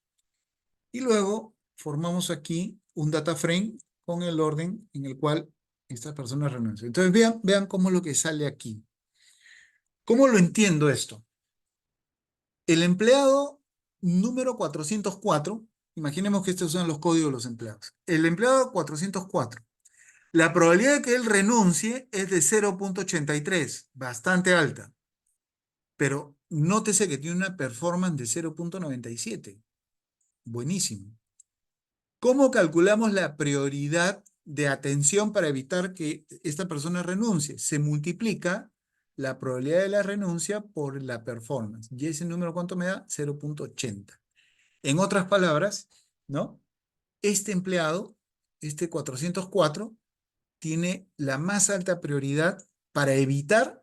y luego formamos aquí un data frame con el orden en el cual estas personas renuncian. Entonces vean cómo es lo que sale aquí. ¿Cómo lo entiendo esto? El empleado número 404, imaginemos que estos son los códigos de los empleados. El empleado 404, la probabilidad de que él renuncie es de 0,83, bastante alta, pero nótese que tiene una performance de 0,97. Buenísimo. ¿Cómo calculamos la prioridad de atención para evitar que esta persona renuncie? Se multiplica la probabilidad de la renuncia por la performance. ¿Y ese número cuánto me da? 0,80. En otras palabras, ¿no? Este empleado, este 404, tiene la más alta prioridad para evitar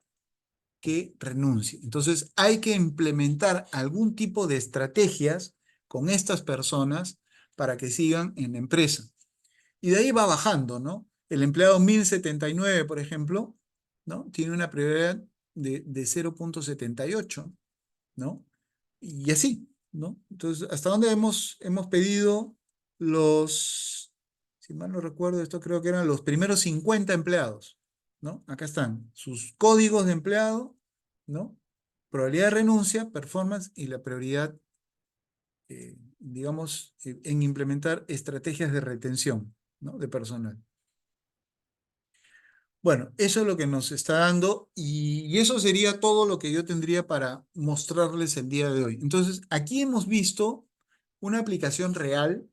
que renuncie. Entonces, hay que implementar algún tipo de estrategias con estas personas para que sigan en la empresa. Y de ahí va bajando, ¿no? El empleado 1079, por ejemplo, ¿no? Tiene una prioridad de 0,78, ¿no? Y así, ¿no? Entonces, ¿hasta dónde hemos pedido los, si mal no recuerdo, esto creo que eran los primeros 50 empleados, ¿no? Acá están sus códigos de empleado, ¿no? Probabilidad de renuncia, performance y la prioridad, digamos, en implementar estrategias de retención, ¿no? De personal. Bueno, eso es lo que nos está dando y eso sería todo lo que yo tendría para mostrarles el día de hoy. Entonces, aquí hemos visto una aplicación real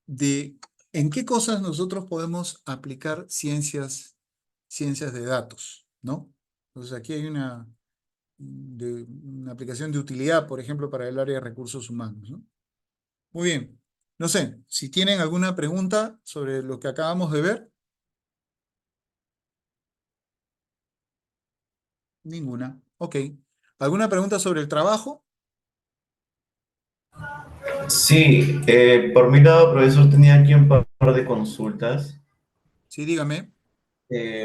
de en qué cosas nosotros podemos aplicar ciencias de datos, ¿no? Entonces, aquí hay una aplicación de utilidad, por ejemplo, para el área de recursos humanos, ¿no? Muy bien. No sé, si tienen alguna pregunta sobre lo que acabamos de ver. Ninguna. Ok. ¿Alguna pregunta sobre el trabajo? Sí, por mi lado, profesor, tenía aquí un par de consultas. Sí, dígame.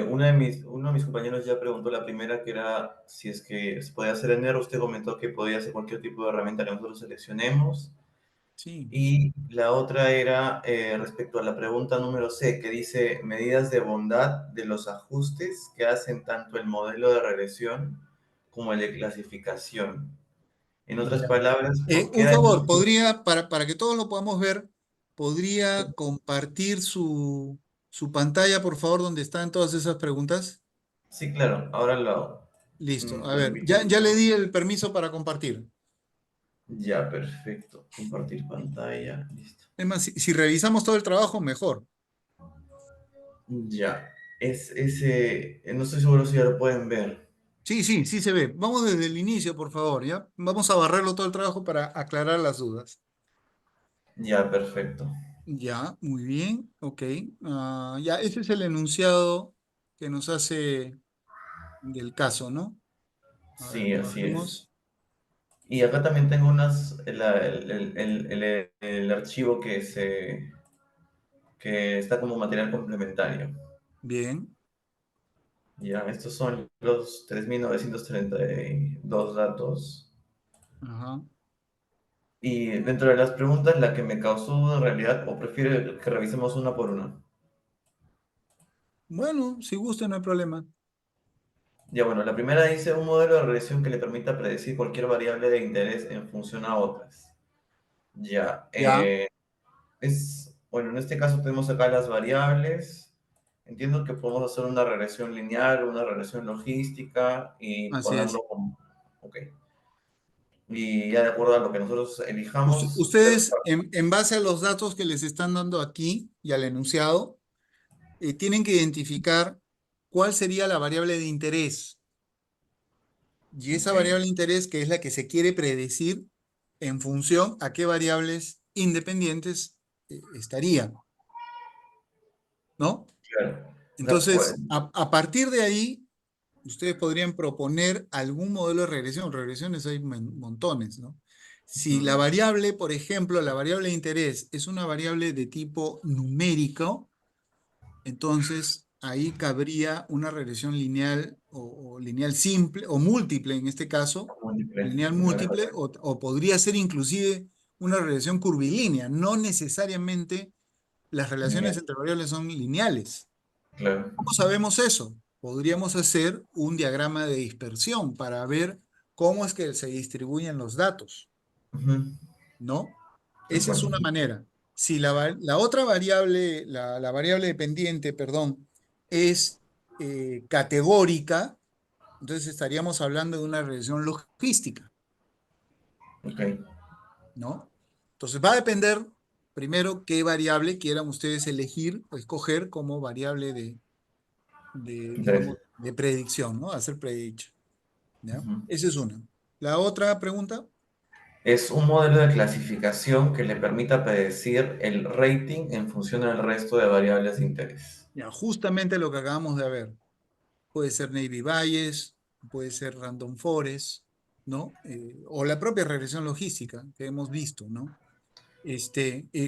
Uno de mis compañeros ya preguntó la primera, que era si es que se podía hacer en R. Usted comentó que podía ser cualquier tipo de herramienta que nosotros seleccionemos. Sí. Y la otra era respecto a la pregunta número C, que dice medidas de bondad de los ajustes que hacen tanto el modelo de regresión como el de clasificación. En otras Ya. palabras, ¿por qué Un hay favor, múltiples? podría, para que todos lo podamos ver, ¿podría compartir su pantalla, por favor, donde están todas esas preguntas? Sí, claro, ahora lo hago. Listo. A ver, Permítame ya, un ya le segundo. di el permiso para compartir. Ya, perfecto. Compartir pantalla, listo. Es más, si revisamos todo el trabajo, mejor. Ya, es ese, no estoy seguro si ya lo pueden ver. Sí, sí, sí se ve. Vamos desde el inicio, por favor, ¿ya? Vamos a barrerlo todo el trabajo para aclarar las dudas. Ya, perfecto. Ya, muy bien, ok. Ya, ese es el enunciado que nos hace del caso, ¿no? A ver, Sí, así es. bajemos. Y acá también tengo el archivo que está como material complementario. Bien, Ya, estos son los 3932 datos. ajá. Y dentro de las preguntas, la que me causó duda en realidad, o prefiere que revisemos una por una. Bueno, si gusta, no hay problema. Ya bueno, la primera dice un modelo de regresión que le permita predecir cualquier variable de interés en función a otras. Ya, Ya, bueno, en este caso tenemos acá las variables. Entiendo que podemos hacer una regresión lineal, una regresión logística y así es. ponerlo como, ok. Y ya de acuerdo a lo que nosotros elijamos, Ustedes, en base a los datos que les están dando aquí y al enunciado, tienen que identificar cuál sería la variable de interés. Y esa ok, variable de interés, que es la que se quiere predecir en función a qué variables independientes estarían, ¿no? claro. O sea, Entonces, a partir de ahí, ustedes podrían proponer algún modelo de regresión. Regresiones hay montones, ¿no? Si la ujú, variable, por ejemplo, la variable de interés es una variable de tipo numérico, entonces ahí cabría una regresión lineal o lineal simple o múltiple en este caso, Múltiple, lineal de manera múltiple, correcta. o podría ser inclusive una regresión curvilínea. No necesariamente las relaciones Lineal, entre variables son lineales. claro. ¿Cómo sabemos eso? Podríamos hacer un diagrama de dispersión para ver cómo es que se distribuyen los datos, Ujú, ¿no? de Esa es acuerdo. una manera. Si la otra variable, la variable dependiente, perdón, es categórica, entonces estaríamos hablando de una regresión logística, Ok, ¿no? Entonces va a depender, primero, qué variable quieran ustedes elegir o escoger como variable digamos, interesante. de predicción, ¿no? Hacer prediction, ¿ya? Ujú. Esa es una. La otra pregunta, Es un modelo de clasificación que le permita predecir el rating en función del resto de variables de interés. ya, justamente lo que acabamos de ver. Puede ser Navy Bayes, puede ser Random Forest, ¿no? O la propia regresión logística que hemos visto, ¿no?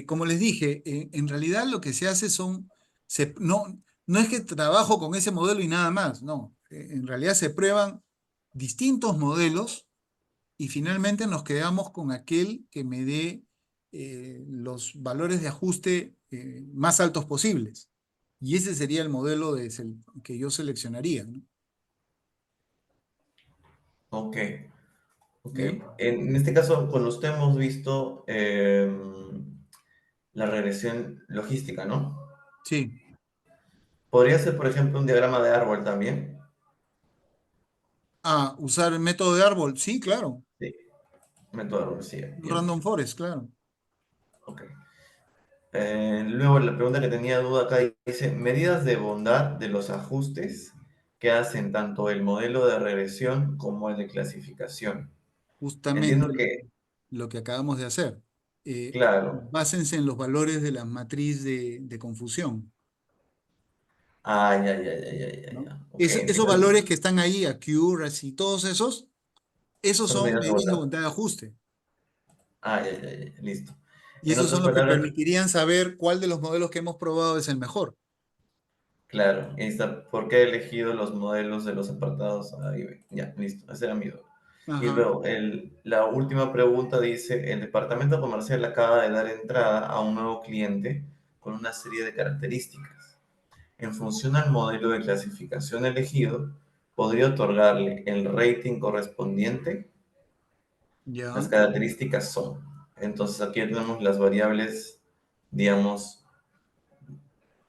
Como les dije, en realidad lo que se hace no es que trabajo con ese modelo y nada más, no. En realidad se prueban distintos modelos y finalmente nos quedamos con aquel que me dé los valores de ajuste más altos posibles. Y ese sería el modelo que yo seleccionaría, ¿no? Ok, ok. Bien, En este caso, con usted hemos visto la regresión logística, ¿no? sí. Podría ser, por ejemplo, un diagrama de árbol también. Ah, usar el método de árbol, sí, claro. Sí, método de árbol, sí, Un bien. Random Forest, claro. Ok. Luego, la pregunta que tenía duda acá dice, medidas de bondad de los ajustes que hacen tanto el modelo de regresión como el de clasificación. Justamente Entiendo que, lo que acabamos de hacer. claro. Básense en los valores de la matriz de confusión, Ah, ya, ya, ya, ya, ya, ¿no? ya. Ok, en este Esos caso valores que están ahí, accuracy, todos esos son son medidas de medidas de bondad. voluntad de ajuste. Ah, ya, ya, ya, listo. Y En esos otras son los que palabras, permitirían saber cuál de los modelos que hemos probado es el mejor. claro, ahí está, ¿por qué he elegido los modelos de los apartados A y B? Ya, listo, esa era mi duda. Y Ajá, luego, la última pregunta dice, el departamento comercial acaba de dar entrada a un nuevo cliente con una serie de características. En función al modelo de clasificación elegido, podría otorgarle el rating correspondiente. Las ya, características son, entonces aquí tenemos las variables, digamos,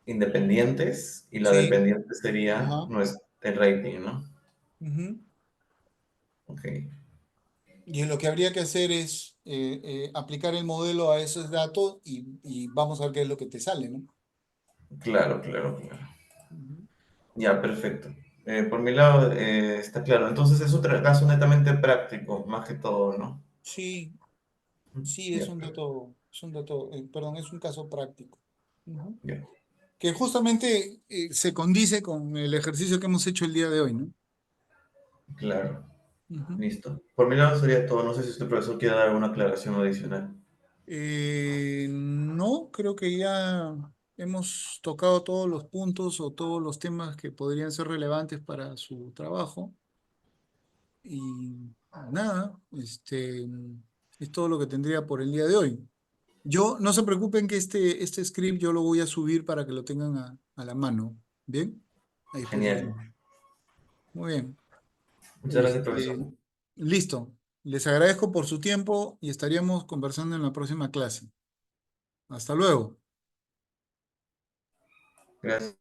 independientes y la sí, dependiente sería ajá. el rating, ¿no? Ujú. Ok, Y lo que habría que hacer es aplicar el modelo a esos datos y vamos a ver qué es lo que te sale, ¿no? claro, claro, claro. Ujú. Ya, perfecto. Por mi lado está claro. Entonces es un caso netamente práctico, más que todo, ¿no? Sí, sí, Ya, perdón, es un caso práctico. Ujú. ya, Que justamente se condice con el ejercicio que hemos hecho el día de hoy, ¿no? claro. Ujú. Listo. Por mi lado sería todo. No sé si usted, profesor, quiere dar alguna aclaración adicional. No, creo que ya hemos tocado todos los puntos o todos los temas que podrían ser relevantes para su trabajo. Y nada, es todo lo que tendría por el día de hoy. No se preocupen que este script yo lo voy a subir para que lo tengan a la mano. ¿Bien? A Genial. disposición. Muy bien. Muchas gracias, profesor. Listo. Les agradezco por su tiempo y estaríamos conversando en la próxima clase. Hasta luego. Gracias.